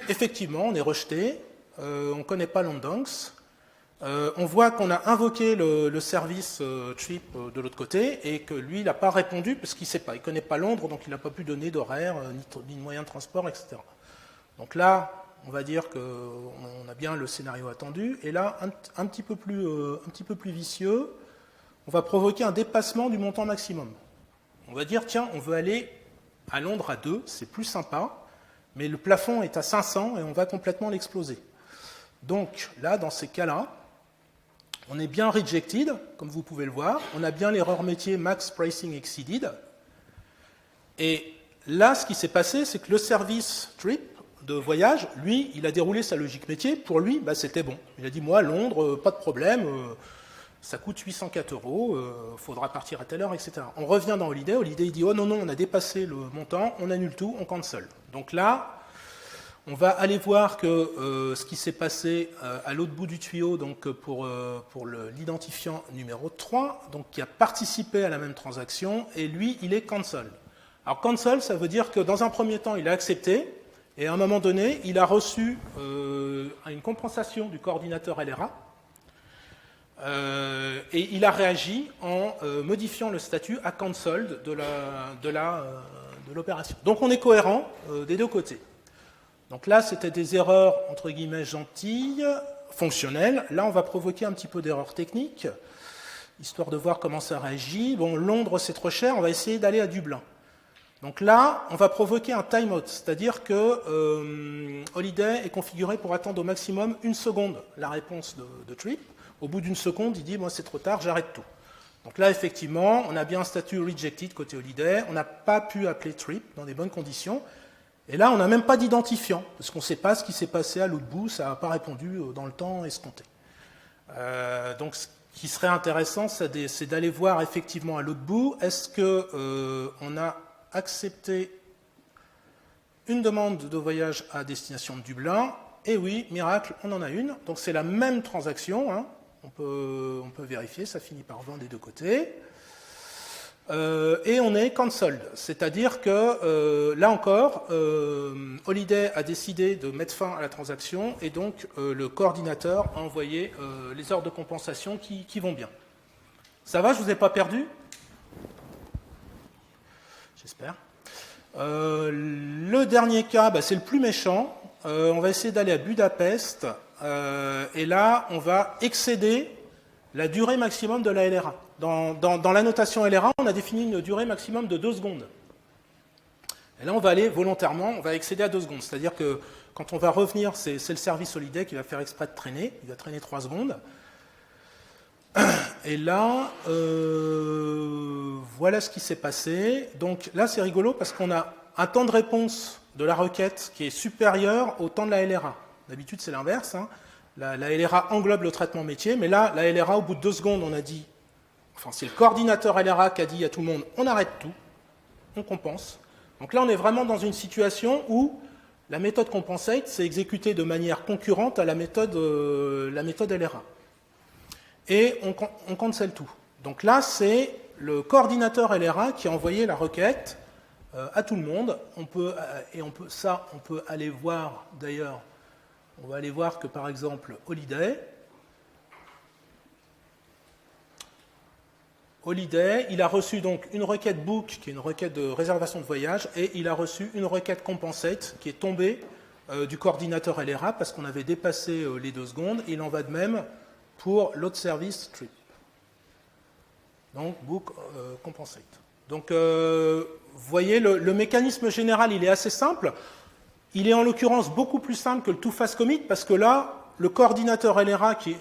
Effectivement, on est rejeté, on ne connaît pas Londanx. On voit qu'on a invoqué le service Trip de l'autre côté et que lui, il n'a pas répondu parce qu'il ne sait pas, il ne connaît pas Londres, donc il n'a pas pu donner d'horaire, ni de moyen de transport, etc. Donc là, on va dire qu'on a bien le scénario attendu. Et là, un petit peu plus vicieux, on va provoquer un dépassement du montant maximum. On va dire, tiens, on veut aller à Londres à 2, c'est plus sympa, mais le plafond est à 500 et on va complètement l'exploser. Donc là, dans ces cas-là, on est bien rejected, comme vous pouvez le voir. On a bien l'erreur métier max pricing exceeded. Et là, ce qui s'est passé, c'est que le service Trip de voyage, lui, il a déroulé sa logique métier. Pour lui, c'était bon. Il a dit, moi, Londres, pas de problème. ça coûte 804 €, faudra partir à telle heure, etc. On revient dans Holiday, Holiday dit, oh non, non, on a dépassé le montant, on annule tout, on cancel. Donc là, on va aller voir que ce qui s'est passé à l'autre bout du tuyau, donc pour l'identifiant numéro 3, donc qui a participé à la même transaction, et lui, il est cancel. Alors cancel, ça veut dire que dans un premier temps, il a accepté, et à un moment donné, il a reçu une compensation du coordinateur LRA, et il a réagi en modifiant le statut à cancelled de l'opération. Donc on est cohérent des deux côtés. Donc là, c'était des erreurs, entre guillemets, gentilles, fonctionnelles. Là, on va provoquer un petit peu d'erreurs techniques, histoire de voir comment ça réagit. Bon, Londres, c'est trop cher, on va essayer d'aller à Dublin. Donc là, on va provoquer un timeout, c'est-à-dire que Holiday est configuré pour attendre au maximum 1 seconde la réponse de Trip. Au bout d'1 seconde, il dit « moi c'est trop tard, j'arrête tout ». Donc là, effectivement, on a bien un statut rejected côté Holiday, on n'a pas pu appeler Trip dans des bonnes conditions, et là, on n'a même pas d'identifiant, parce qu'on ne sait pas ce qui s'est passé à l'autre bout, ça n'a pas répondu dans le temps escompté. Donc ce qui serait intéressant, c'est d'aller voir effectivement à l'autre bout, est-ce qu'on a accepté une demande de voyage à destination de Dublin? Et oui, miracle, on en a une. Donc c'est la même transaction, hein. On peut vérifier, ça finit par 20 des deux côtés. Et on est cancelled, c'est-à-dire que là encore, Holiday a décidé de mettre fin à la transaction et donc le coordinateur a envoyé les ordres de compensation qui vont bien. Ça va, je ne vous ai pas perdu? J'espère. Le dernier cas, c'est le plus méchant. On va essayer d'aller à Budapest et là, on va excéder la durée maximum de la LRA. Dans la notation LRA, on a défini une durée maximum de 2 secondes. Et là, on va aller volontairement, on va excéder à 2 secondes. C'est-à-dire que quand on va revenir, c'est le service Holiday qui va faire exprès de traîner. Il va traîner 3 secondes. Et là, voilà ce qui s'est passé. Donc là, c'est rigolo parce qu'on a un temps de réponse de la requête qui est supérieur au temps de la LRA. D'habitude, c'est l'inverse, hein. La LRA englobe le traitement métier, mais là, la LRA, au bout de 2 secondes, on a dit, enfin, c'est le coordinateur LRA qui a dit à tout le monde, on arrête tout, on compense. Donc là, on est vraiment dans une situation où la méthode compensate s'est exécutée de manière concurrente à la méthode LRA. Et on cancel tout. Donc là, c'est le coordinateur LRA qui a envoyé la requête à tout le monde. On peut aller voir, d'ailleurs, on va aller voir que, par exemple, Holiday, il a reçu donc une requête book, qui est une requête de réservation de voyage, et il a reçu une requête compensate, qui est tombée du coordinateur LRA, parce qu'on avait dépassé les 2 secondes, et il en va de même pour l'autre service Trip. Donc, book compensate. Donc, vous voyez, le mécanisme général, il est assez simple. Il est en l'occurrence beaucoup plus simple que le two-phase commit, parce que là, le coordinateur LRA, qui est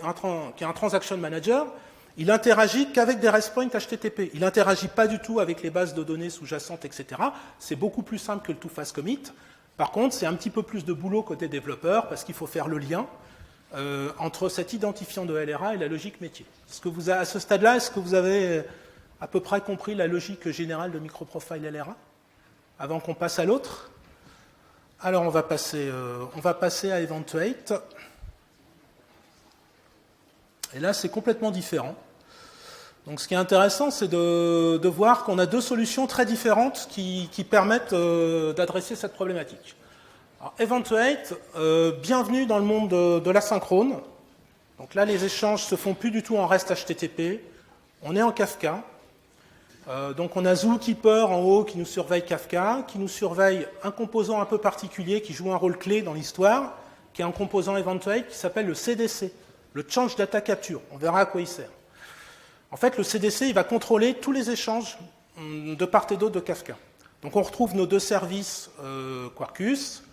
un transaction manager, il interagit qu'avec des REST points HTTP. Il n'interagit pas du tout avec les bases de données sous-jacentes, etc. C'est beaucoup plus simple que le two-phase commit. Par contre, c'est un petit peu plus de boulot côté développeur, parce qu'il faut faire le lien entre cet identifiant de LRA et la logique métier. À ce stade-là, est-ce que vous avez à peu près compris la logique générale de MicroProfile LRA, avant qu'on passe à l'autre? Alors, on va passer à Eventuate. Et là, c'est complètement différent. Donc, ce qui est intéressant, c'est de voir qu'on a 2 solutions très différentes qui permettent d'adresser cette problématique. Alors, Eventuate, bienvenue dans le monde de l'asynchrone. Donc là, les échanges se font plus du tout en REST HTTP. On est en Kafka. Donc on a Zookeeper en haut qui nous surveille Kafka, qui nous surveille un composant un peu particulier qui joue un rôle clé dans l'histoire, qui est un composant Eventuate qui s'appelle le CDC, le Change Data Capture. On verra à quoi il sert. En fait, le CDC, il va contrôler tous les échanges de part et d'autre de Kafka. Donc on retrouve nos 2 services Quarkus,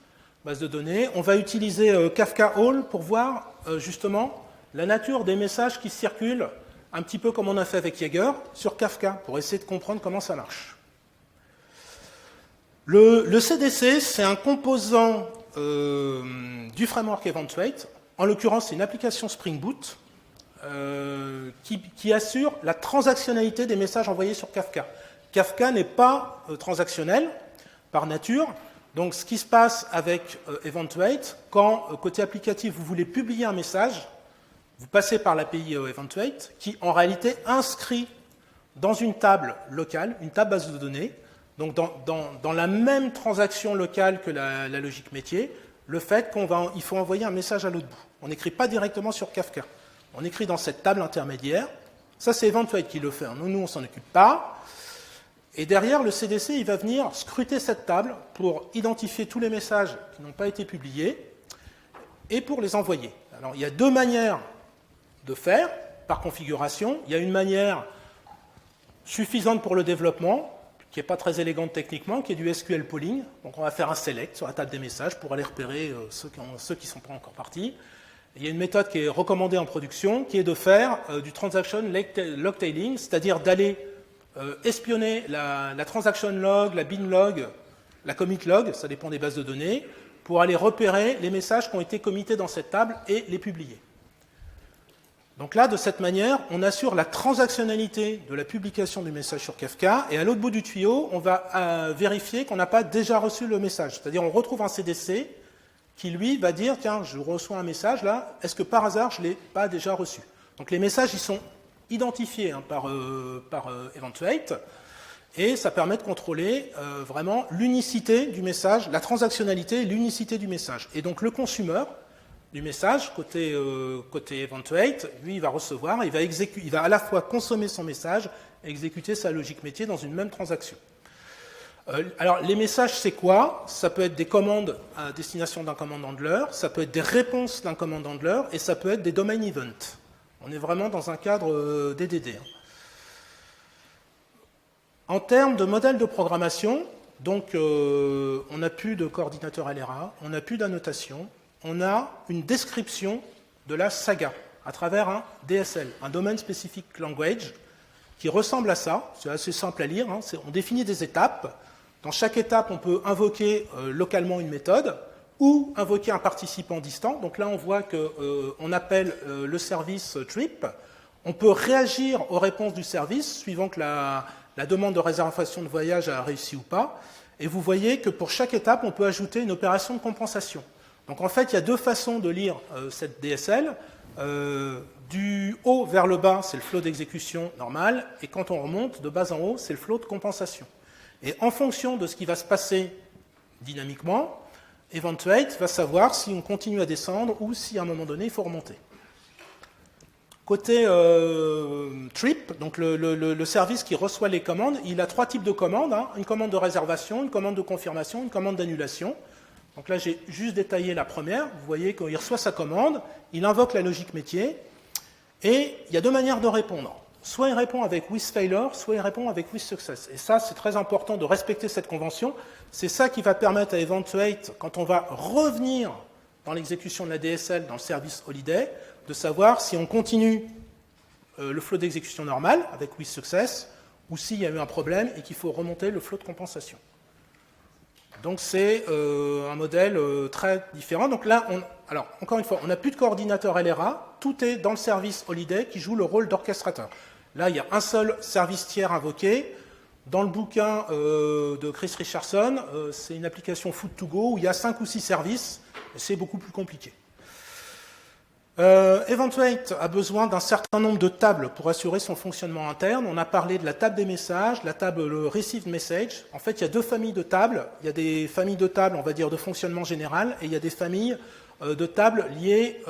base de données. On va utiliser Kafka All pour voir justement la nature des messages qui circulent, un petit peu comme on a fait avec Jaeger, sur Kafka, pour essayer de comprendre comment ça marche. Le CDC, c'est un composant du framework Eventuate. En l'occurrence, c'est une application Spring Boot qui assure la transactionnalité des messages envoyés sur Kafka. Kafka n'est pas transactionnel par nature. Donc ce qui se passe avec Eventuate, quand côté applicatif vous voulez publier un message, vous passez par l'API Eventuate qui en réalité inscrit dans une table locale, une table base de données, donc dans la même transaction locale que la logique métier, le fait qu'il faut envoyer un message à l'autre bout. On n'écrit pas directement sur Kafka. On écrit dans cette table intermédiaire. Ça, c'est Eventuate qui le fait. Nous on ne s'en occupe pas. Et derrière, le CDC, il va venir scruter cette table pour identifier tous les messages qui n'ont pas été publiés et pour les envoyer. Alors, il y a deux manières de faire par configuration. Il y a une manière suffisante pour le développement, qui n'est pas très élégante techniquement, qui est du SQL polling. Donc, on va faire un select sur la table des messages pour aller repérer ceux qui ne sont pas encore partis. Il y a une méthode qui est recommandée en production, qui est de faire du transaction logtailing, c'est-à-dire d'aller espionner la transaction log, la bin log, la commit log, ça dépend des bases de données, pour aller repérer les messages qui ont été committés dans cette table et les publier. Donc là, de cette manière, on assure la transactionnalité de la publication du message sur Kafka, et à l'autre bout du tuyau, on va vérifier qu'on n'a pas déjà reçu le message. C'est-à-dire, on retrouve un CDC qui, lui, va dire, tiens, je reçois un message, là, est-ce que par hasard, je ne l'ai pas déjà reçu? Donc les messages, ils sont identifiés par Eventuate, et ça permet de contrôler vraiment l'unicité du message, la transactionnalité et l'unicité du message. Et donc le consumer du message, côté Eventuate, lui, il va recevoir, il va à la fois consommer son message et exécuter sa logique métier dans une même transaction. Alors, les messages, c'est quoi? Ça peut être des commandes à destination d'un command handler, ça peut être des réponses d'un command handler, et ça peut être des domain events. On est vraiment dans un cadre DDD. En termes de modèle de programmation, donc, on n'a plus de coordinateur LRA, on n'a plus d'annotation, on a une description de la saga à travers un DSL, un Domain Specific Language, qui ressemble à ça. C'est assez simple à lire. On définit des étapes. Dans chaque étape, on peut invoquer localement une méthode ou invoquer un participant distant. Donc là, on voit qu'on appelle le service trip. On peut réagir aux réponses du service, suivant que la demande de réservation de voyage a réussi ou pas. Et vous voyez que pour chaque étape, on peut ajouter une opération de compensation. Donc en fait, il y a deux façons de lire cette DSL. Du haut vers le bas, c'est le flow d'exécution normal. Et quand on remonte de bas en haut, c'est le flow de compensation. Et en fonction de ce qui va se passer dynamiquement, Eventuate va savoir si on continue à descendre ou si à un moment donné, il faut remonter. Côté trip, donc le service qui reçoit les commandes, il a trois types de commandes. Une commande de réservation, une commande de confirmation, une commande d'annulation. Donc là, j'ai juste détaillé la première. Vous voyez qu'il reçoit sa commande, il invoque la logique métier, et il y a deux manières de répondre. Soit il répond avec with failure, soit il répond avec with success. Et ça, c'est très important de respecter cette convention. C'est ça qui va permettre à Eventuate, quand on va revenir dans l'exécution de la DSL, dans le service Holiday, de savoir si on continue le flow d'exécution normal, avec with success, ou s'il y a eu un problème et qu'il faut remonter le flow de compensation. Donc c'est un modèle très différent. Donc là, alors encore une fois, on n'a plus de coordinateur LRA, tout est dans le service Holiday qui joue le rôle d'orchestrateur. Là, il y a un seul service tiers invoqué. Dans le bouquin de Chris Richardson, c'est une application Food2Go où il y a 5 ou 6 services, et c'est beaucoup plus compliqué. Eventuate a besoin d'un certain nombre de tables pour assurer son fonctionnement interne. On a parlé de la table des messages, la table Received Message. En fait, il y a deux familles de tables. Il y a des familles de tables, on va dire, de fonctionnement général, et il y a des familles de tables liées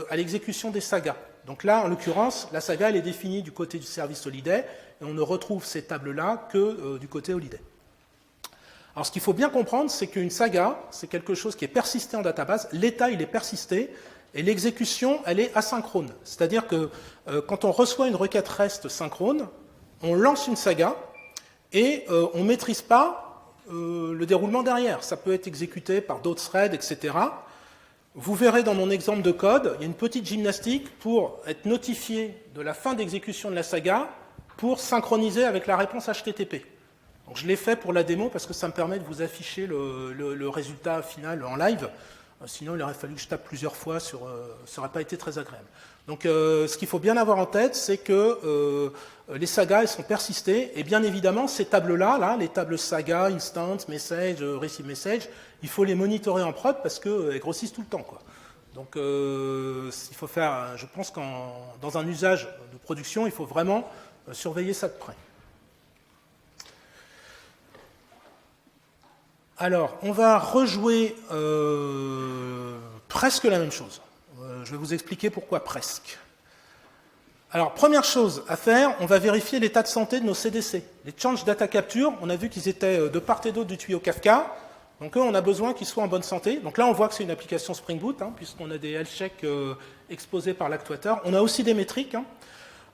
à l'exécution des sagas. Donc là, en l'occurrence, la saga, elle est définie du côté du service Holiday, et on ne retrouve ces tables-là que du côté Holiday. Alors, ce qu'il faut bien comprendre, c'est qu'une saga, c'est quelque chose qui est persisté en database. L'état, il est persisté, et l'exécution, elle est asynchrone. C'est-à-dire que quand on reçoit une requête REST synchrone, on lance une saga, et on ne maîtrise pas le déroulement derrière. Ça peut être exécuté par d'autres threads, etc. Vous verrez dans mon exemple de code, il y a une petite gymnastique pour être notifié de la fin d'exécution de la saga pour synchroniser avec la réponse HTTP. Donc je l'ai fait pour la démo parce que ça me permet de vous afficher le résultat final en live. Sinon, il aurait fallu que je tape plusieurs fois, ça n'aurait pas été très agréable. Donc, ce qu'il faut bien avoir en tête, c'est que les sagas, elles sont persistées, et bien évidemment, ces tables-là, les tables saga, instant, message, receive message, il faut les monitorer en prod parce qu'elles grossissent tout le temps, quoi. Donc, il faut faire, je pense dans un usage de production, il faut vraiment surveiller ça de près. Alors, on va rejouer presque la même chose. Je vais vous expliquer pourquoi presque. Alors, première chose à faire, on va vérifier l'état de santé de nos CDC. Les Change Data Capture, on a vu qu'ils étaient de part et d'autre du tuyau Kafka. Donc, on a besoin qu'ils soient en bonne santé. Donc là, on voit que c'est une application Spring Boot, puisqu'on a des health checks exposés par l'actuateur. On a aussi des métriques.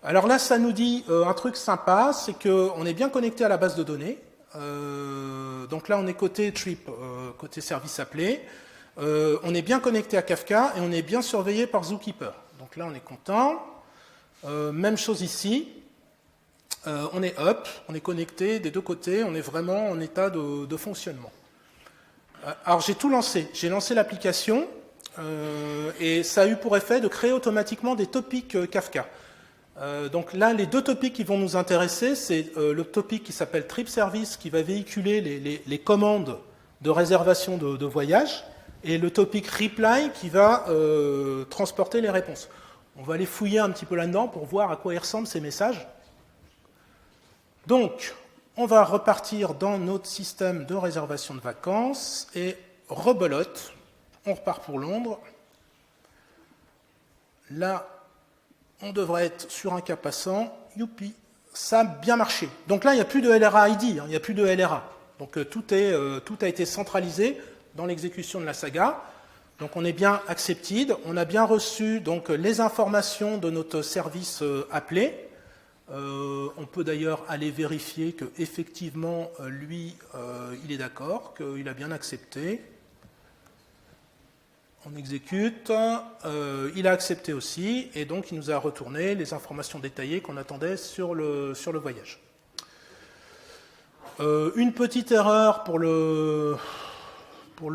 Alors là, ça nous dit un truc sympa, c'est qu'on est bien connecté à la base de données. Donc là, on est côté trip, côté service appelé. On est bien connecté à Kafka et on est bien surveillé par Zookeeper. Donc là, on est content. Même chose ici. On est up, on est connecté des deux côtés, on est vraiment en état de fonctionnement. Alors j'ai tout lancé. J'ai lancé l'application et ça a eu pour effet de créer automatiquement des topics Kafka. Donc là, les deux topics qui vont nous intéresser, c'est le topic qui s'appelle Trip Service, qui va véhiculer les commandes de réservation de voyage, et le topic Reply, qui va transporter les réponses. On va aller fouiller un petit peu là-dedans pour voir à quoi ils ressemblent ces messages. Donc, on va repartir dans notre système de réservation de vacances, et rebelote, on repart pour Londres. Là, on devrait être sur un cas passant. Youpi, ça a bien marché. Donc là, il n'y a plus de LRA ID, il n'y a plus de LRA. Donc tout a été centralisé dans l'exécution de la saga. Donc on est bien accepted. On a bien reçu donc les informations de notre service appelé. On peut d'ailleurs aller vérifier qu'effectivement, lui, il est d'accord, qu'il a bien accepté. On exécute, il a accepté aussi, et donc il nous a retourné les informations détaillées qu'on attendait sur le voyage. Une petite erreur pour le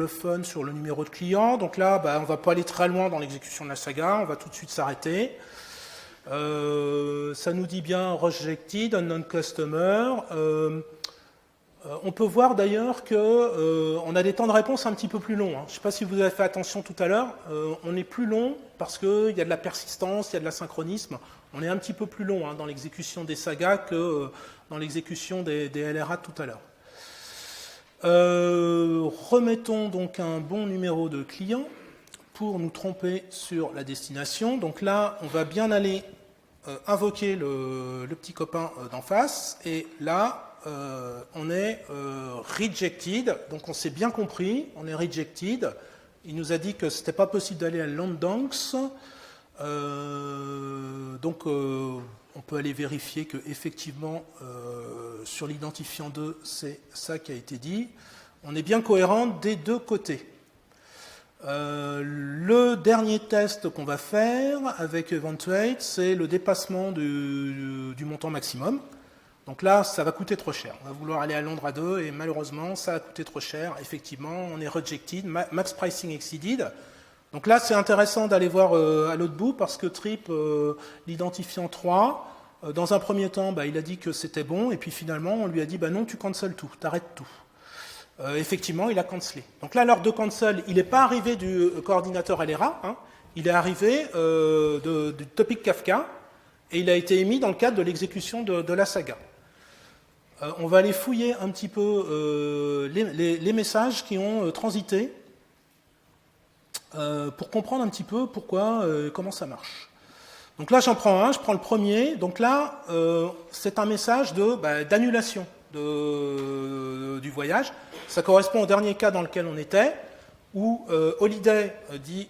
fun sur le numéro de client. Donc là, on ne va pas aller très loin dans l'exécution de la saga, on va tout de suite s'arrêter. Ça nous dit bien rejected, unknown customer. On peut voir d'ailleurs qu'on a des temps de réponse un petit peu plus longs. Je ne sais pas si vous avez fait attention tout à l'heure, on est plus long parce qu'il y a de la persistance, il y a de l'asynchronisme. On est un petit peu plus long dans l'exécution des sagas que dans l'exécution des LRA tout à l'heure. Remettons donc un bon numéro de client pour nous tromper sur la destination. Donc là, on va bien aller invoquer le petit copain d'en face, et là, on est rejected, donc on s'est bien compris, on est rejected. Il nous a dit que ce n'était pas possible d'aller à Londonx, donc on peut aller vérifier qu'effectivement, sur l'identifiant 2, c'est ça qui a été dit. On est bien cohérent des deux côtés. Le dernier test qu'on va faire avec Eventuate, c'est le dépassement du montant maximum. Donc là, ça va coûter trop cher. On va vouloir aller à Londres à 2 et malheureusement, ça va coûter trop cher. Effectivement, on est rejected, max pricing exceeded. Donc là, c'est intéressant d'aller voir à l'autre bout parce que Trip, l'identifiant 3, dans un premier temps, il a dit que c'était bon et puis finalement, on lui a dit non, tu cancel tout, t'arrêtes tout. Effectivement, il a cancelé. Donc là, l'heure de cancel, il n'est pas arrivé du coordinateur LRA, il est arrivé du topic Kafka et il a été émis dans le cadre de l'exécution de la saga. On va aller fouiller un petit peu les messages qui ont transité pour comprendre un petit peu pourquoi, comment ça marche. Donc là, j'en prends un, je prends le premier. Donc là, c'est un message d'annulation du voyage. Ça correspond au dernier cas dans lequel on était, où Holiday dit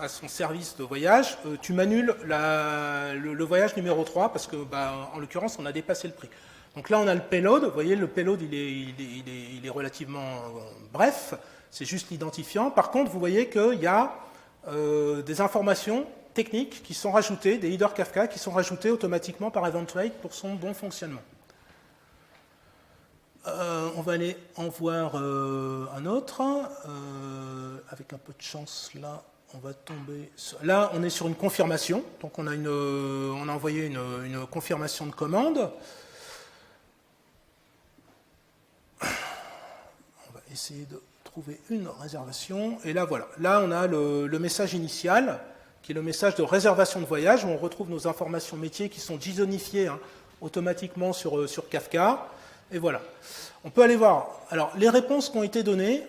à son service de voyage, tu m'annules le voyage numéro 3 parce que, en l'occurrence, on a dépassé le prix. Donc là, on a le payload. Vous voyez, le payload, il est relativement bref. C'est juste l'identifiant. Par contre, vous voyez qu'il y a des informations techniques qui sont rajoutées, des headers Kafka qui sont rajoutées automatiquement par Eventuate pour son bon fonctionnement. On va aller en voir un autre. Avec un peu de chance, là, on va tomber... Là, on est sur une confirmation. Donc, on a envoyé une confirmation de commande. On va essayer de trouver une réservation. Et là, voilà. Là, on a le message initial, qui est le message de réservation de voyage, où on retrouve nos informations métiers qui sont JSONifiées automatiquement sur Kafka. Et voilà. On peut aller voir. Alors, les réponses qui ont été données,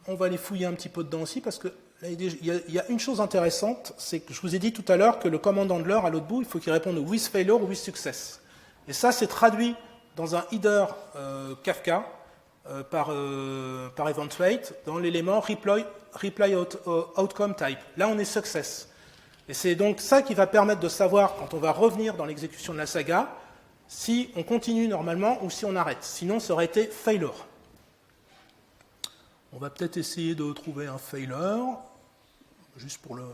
on va les fouiller un petit peu dedans aussi, parce que là, il y a une chose intéressante, c'est que je vous ai dit tout à l'heure que le command handler, à l'autre bout, il faut qu'il réponde with failure ou with success. Et ça, c'est traduit dans un header Kafka par event wait dans l'élément reply outcome type. Là, on est success. Et c'est donc ça qui va permettre de savoir, quand on va revenir dans l'exécution de la saga, si on continue normalement ou si on arrête. Sinon, ça aurait été failure. On va peut-être essayer de trouver un failure, juste pour le...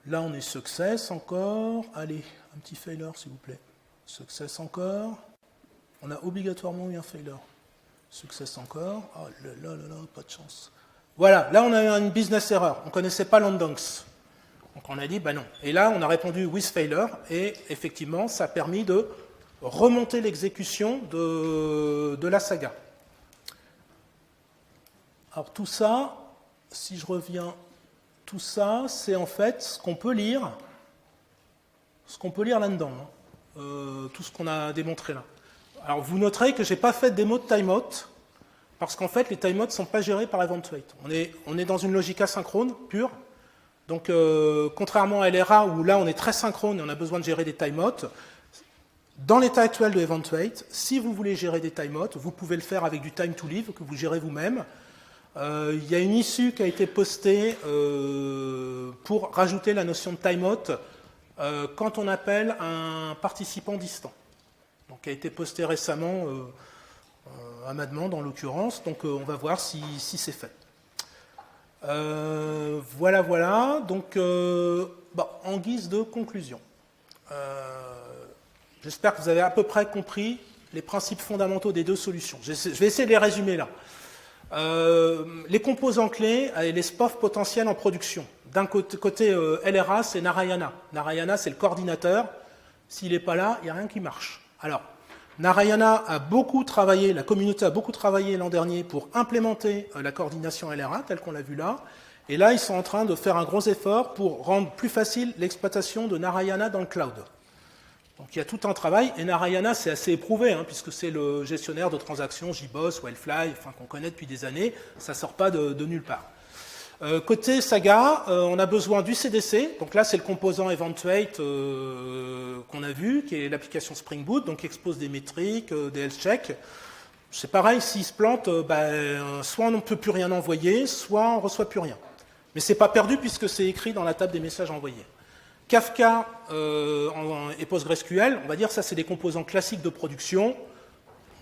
Là, on est success encore. Allez, un petit failure, s'il vous plaît. Success encore. On a obligatoirement eu un failure. Success encore. Oh là, pas de chance. Voilà, là, on a eu une business error. On ne connaissait pas l'endonx. Donc on a dit, ben non. Et là, on a répondu with failure, et effectivement, ça a permis de remonter l'exécution de la saga. Alors tout ça, si je reviens, tout ça, c'est en fait ce qu'on peut lire là-dedans, tout ce qu'on a démontré là. Alors vous noterez que je n'ai pas fait de démo de timeout, parce qu'en fait, les timeouts ne sont pas gérés par event wait. On est dans une logique asynchrone pure. Donc, contrairement à LRA, où là, on est très synchrone et on a besoin de gérer des timeouts, dans l'état actuel de event wait, si vous voulez gérer des timeouts, vous pouvez le faire avec du time to live que vous gérez vous-même. Il y a une issue qui a été postée pour rajouter la notion de timeout quand on appelle un participant distant. Donc, qui a été postée récemment à ma demande, en l'occurrence. Donc, on va voir si c'est fait. Voilà. Donc, en guise de conclusion, j'espère que vous avez à peu près compris les principes fondamentaux des deux solutions. Je vais essayer de les résumer là. Les composants clés et les SPOF potentiels en production. D'un côté LRA, c'est Narayana. Narayana, c'est le coordinateur. S'il n'est pas là, il n'y a rien qui marche. Alors, Narayana a beaucoup travaillé, la communauté a beaucoup travaillé l'an dernier pour implémenter la coordination LRA, telle qu'on l'a vu là. Et là, ils sont en train de faire un gros effort pour rendre plus facile l'exploitation de Narayana dans le cloud. Donc il y a tout un travail, et Narayana, c'est assez éprouvé, puisque c'est le gestionnaire de transactions JBoss, Wildfly, qu'on connaît depuis des années, ça ne sort pas de nulle part. Côté Saga, on a besoin du CDC, donc là c'est le composant event wait qu'on a vu, qui est l'application Spring Boot, donc qui expose des métriques, des health checks. C'est pareil, s'il se plante, soit on ne peut plus rien envoyer, soit on ne reçoit plus rien. Mais ce n'est pas perdu puisque c'est écrit dans la table des messages envoyés. Kafka et PostgreSQL, on va dire ça c'est des composants classiques de production.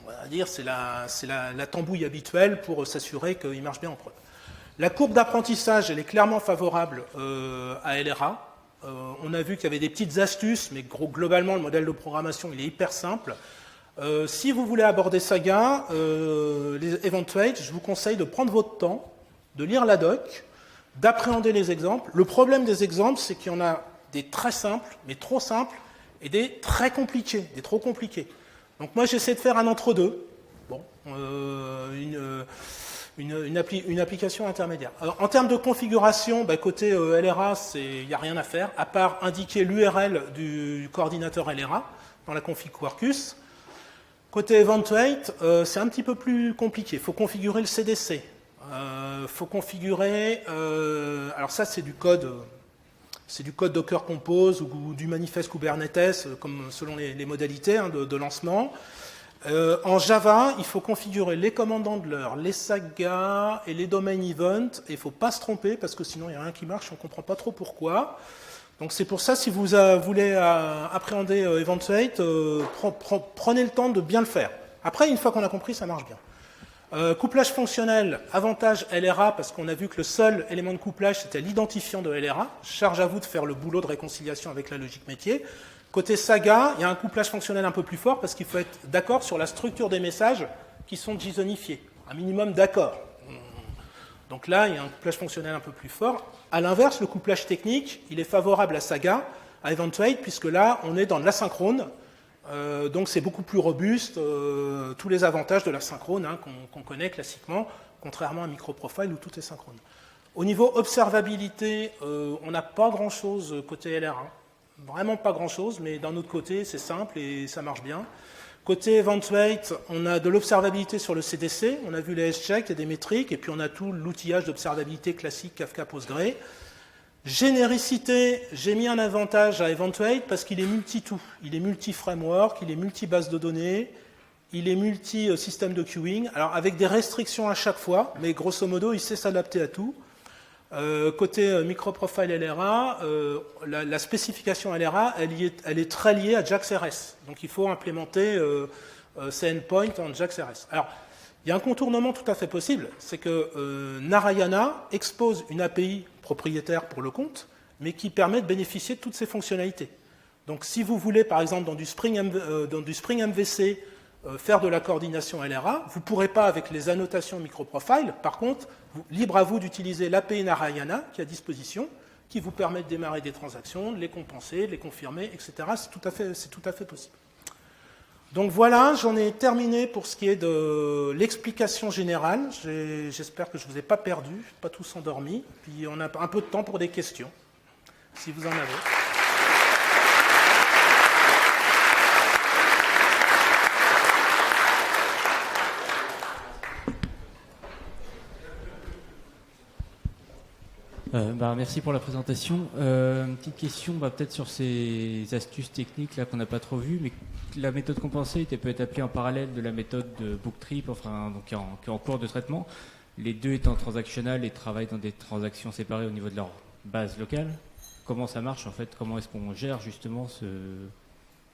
On va dire c'est la tambouille habituelle pour s'assurer qu'il marche bien en prod. La courbe d'apprentissage, elle est clairement favorable à LRA. On a vu qu'il y avait des petites astuces, mais globalement, le modèle de programmation, il est hyper simple. Si vous voulez aborder Saga, les event wait, je vous conseille de prendre votre temps, de lire la doc, d'appréhender les exemples. Le problème des exemples, c'est qu'il y en a des très simples, mais trop simples, et des très compliqués, des trop compliqués. Donc moi, j'essaie de faire un entre-deux. Bon, une application intermédiaire. Alors, en termes de configuration, côté LRA, il n'y a rien à faire, à part indiquer l'URL du coordinateur LRA dans la config Quarkus. Côté event wait, c'est un petit peu plus compliqué. Il faut configurer le CDC. Faut configurer... alors ça, c'est du code Docker Compose ou du manifeste Kubernetes, comme selon les modalités de lancement. En Java, il faut configurer les command handlers, les sagas et les domain events. Et il ne faut pas se tromper parce que sinon il n'y a rien qui marche, on ne comprend pas trop pourquoi. Donc c'est pour ça, si vous voulez appréhender event wait, prenez le temps de bien le faire. Après, une fois qu'on a compris, ça marche bien. Couplage fonctionnel, avantage LRA, parce qu'on a vu que le seul élément de couplage, c'était l'identifiant de LRA. Charge à vous de faire le boulot de réconciliation avec la logique métier. Côté Saga, il y a un couplage fonctionnel un peu plus fort parce qu'il faut être d'accord sur la structure des messages qui sont JSONifiés, un minimum d'accord. Donc là, il y a un couplage fonctionnel un peu plus fort. À l'inverse, le couplage technique, il est favorable à Saga, à Eventuate, puisque là, on est dans de l'asynchrone. Donc c'est beaucoup plus robuste, tous les avantages de l'asynchrone qu'on connaît classiquement, contrairement à MicroProfile où tout est synchrone. Au niveau observabilité, on n'a pas grand-chose côté LR1. Vraiment pas grand-chose, mais d'un autre côté, c'est simple et ça marche bien. Côté Eventuate, on a de l'observabilité sur le CDC, on a vu les S-checks, il y a des métriques, et puis on a tout l'outillage d'observabilité classique Kafka Postgre. Généricité, j'ai mis un avantage à Eventuate parce qu'il est multi-tout. Il est multi-framework, il est multi-base de données, il est multi-système de queuing, alors avec des restrictions à chaque fois, mais grosso modo, il sait s'adapter à tout. Côté MicroProfile LRA, la spécification LRA, elle est très liée à JAX-RS. Donc il faut implémenter ces endpoints en JAX-RS. Alors, il y a un contournement tout à fait possible, c'est que Narayana expose une API propriétaire pour le compte, mais qui permet de bénéficier de toutes ces fonctionnalités. Donc si vous voulez, par exemple, dans du Spring MVC, faire de la coordination LRA, vous ne pourrez pas avec les annotations MicroProfile. Par contre, libre à vous d'utiliser l'API Narayana qui est à disposition, qui vous permet de démarrer des transactions, de les compenser, de les confirmer, etc. C'est tout à fait possible. Donc voilà, j'en ai terminé pour ce qui est de l'explication générale. J'espère que je ne vous ai pas perdu, pas tous endormis. Puis on a un peu de temps pour des questions, si vous en avez. Merci pour la présentation. Une petite question peut-être sur ces astuces techniques là qu'on n'a pas trop vues, mais la méthode compensate peut être appelée en parallèle de la méthode de booktrip, enfin, donc qui est en cours de traitement, les deux étant transactionnels et travaillent dans des transactions séparées au niveau de leur base locale. Comment ça marche en fait? Comment est-ce qu'on gère justement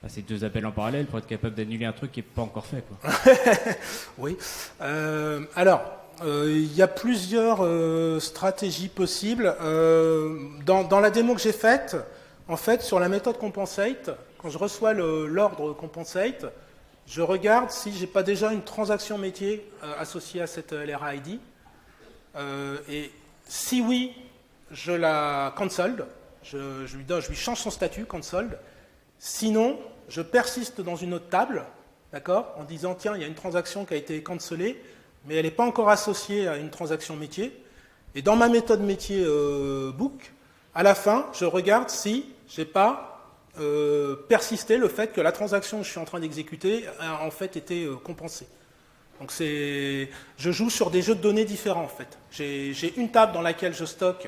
ces deux appels en parallèle pour être capable d'annuler un truc qui n'est pas encore fait, quoi? Oui. Alors, il y a plusieurs stratégies possibles. Dans la démo que j'ai faite, en fait, sur la méthode compensate, quand je reçois l'ordre compensate, je regarde si j'ai pas déjà une transaction métier associée à cette LRA ID. Et si oui, je la cancel. Je lui change son statut, cancelled. Sinon, je persiste dans une autre table, d'accord, en disant tiens, il y a une transaction qui a été cancellée, mais elle n'est pas encore associée à une transaction métier. Et dans ma méthode métier book, à la fin, je regarde si j'ai pas persisté le fait que la transaction que je suis en train d'exécuter a en fait été compensée. Donc je joue sur des jeux de données différents en fait. J'ai une table dans laquelle je stocke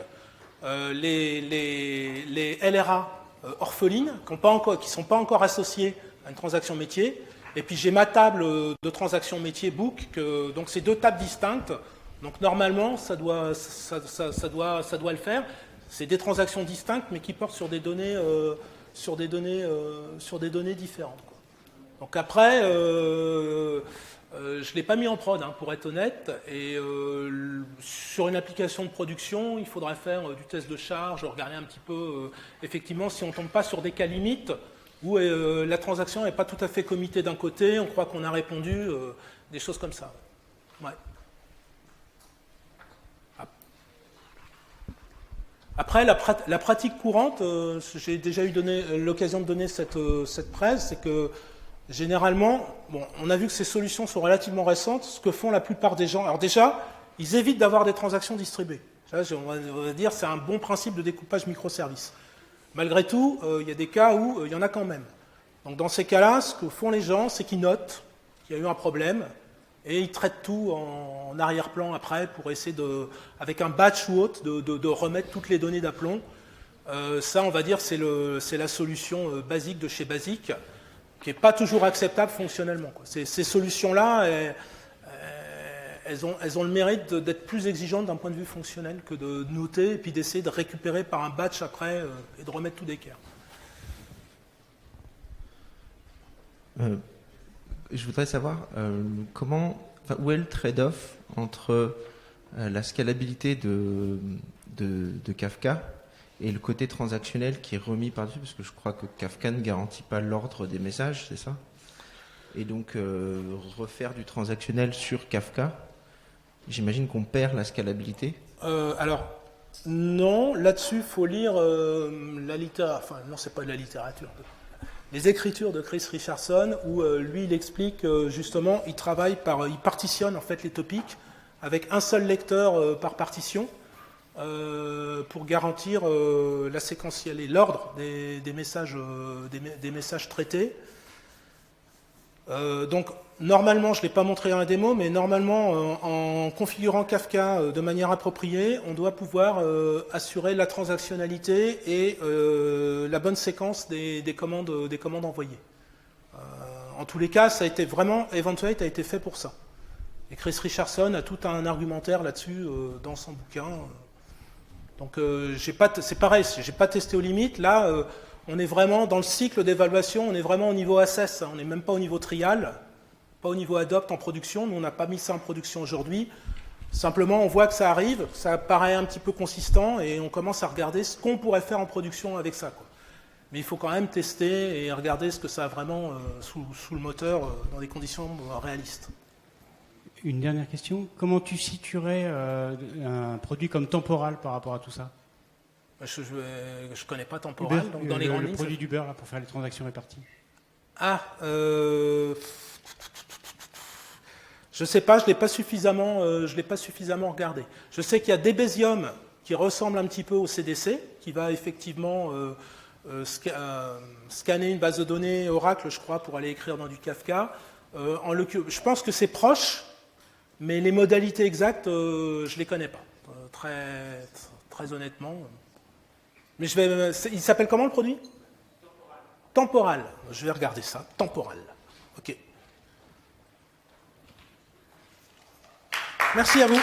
les LRA orphelines qui ne sont pas encore associées à une transaction métier. Et puis j'ai ma table de transaction métier book, donc c'est deux tables distinctes. Donc normalement, ça doit le faire. C'est des transactions distinctes, mais qui portent sur des données, différentes, quoi. Donc après, je ne l'ai pas mis en prod, pour être honnête. Et sur une application de production, il faudrait faire du test de charge, regarder un petit peu, effectivement, si on ne tombe pas sur des cas limites où la transaction n'est pas tout à fait committée d'un côté, on croit qu'on a répondu, des choses comme ça. Ouais. Après, la pratique courante, j'ai déjà eu l'occasion de donner cette presse, c'est que généralement, on a vu que ces solutions sont relativement récentes, ce que font la plupart des gens. Alors déjà, ils évitent d'avoir des transactions distribuées. Ça, on va dire c'est un bon principe de découpage microservices. Malgré tout, il y a des cas où il y en a quand même. Donc dans ces cas-là, ce que font les gens, c'est qu'ils notent qu'il y a eu un problème et ils traitent tout en arrière-plan après pour essayer avec un batch ou autre, de remettre toutes les données d'aplomb. Ça, on va dire, c'est la solution basique de chez Basic, qui n'est pas toujours acceptable fonctionnellement, quoi. Ces solutions-là, elles ont le mérite d'être plus exigeantes d'un point de vue fonctionnel que de noter et puis d'essayer de récupérer par un batch après et de remettre tout d'équerre. Je voudrais savoir où est le trade-off entre la scalabilité de Kafka et le côté transactionnel qui est remis par-dessus, parce que je crois que Kafka ne garantit pas l'ordre des messages, c'est ça? Et donc, refaire du transactionnel sur Kafka, j'imagine qu'on perd la scalabilité. Alors, non, là-dessus, il faut lire la littérature, enfin, non, c'est pas de la littérature, les écritures de Chris Richardson, où lui, il explique justement, il partitionne en fait les topics avec un seul lecteur par partition pour garantir la séquentielle et l'ordre des messages traités. Donc, normalement, je ne l'ai pas montré dans la démo, mais normalement, en configurant Kafka de manière appropriée, on doit pouvoir assurer la transactionnalité et la bonne séquence des commandes envoyées. En tous les cas, ça a été vraiment, Eventuate a été fait pour ça. Et Chris Richardson a tout un argumentaire là-dessus dans son bouquin. Donc, c'est pareil, j'ai pas testé aux limites. Là, on est vraiment dans le cycle d'évaluation, on est vraiment au niveau assess, on n'est même pas au niveau trial, pas au niveau adopt en production. Nous, on n'a pas mis ça en production aujourd'hui. Simplement, on voit que ça arrive, ça paraît un petit peu consistant et on commence à regarder ce qu'on pourrait faire en production avec ça, quoi. Mais il faut quand même tester et regarder ce que ça a vraiment sous le moteur dans des conditions réalistes. Une dernière question. Comment tu situerais un produit comme Temporal par rapport à tout ça? Je ne connais pas Temporal, Uber, donc dans les grandes lignes. Le produit d'Uber là, pour faire les transactions réparties. Ah, je sais pas, je l'ai pas suffisamment regardé. Je sais qu'il y a Debezium qui ressemble un petit peu au CDC, qui va effectivement scanner une base de données Oracle, je crois, pour aller écrire dans du Kafka. Je pense que c'est proche, mais les modalités exactes, je les connais pas. Très honnêtement. Mais il s'appelle comment le produit? Temporal. Je vais regarder ça. Temporal. Ok. Merci à vous.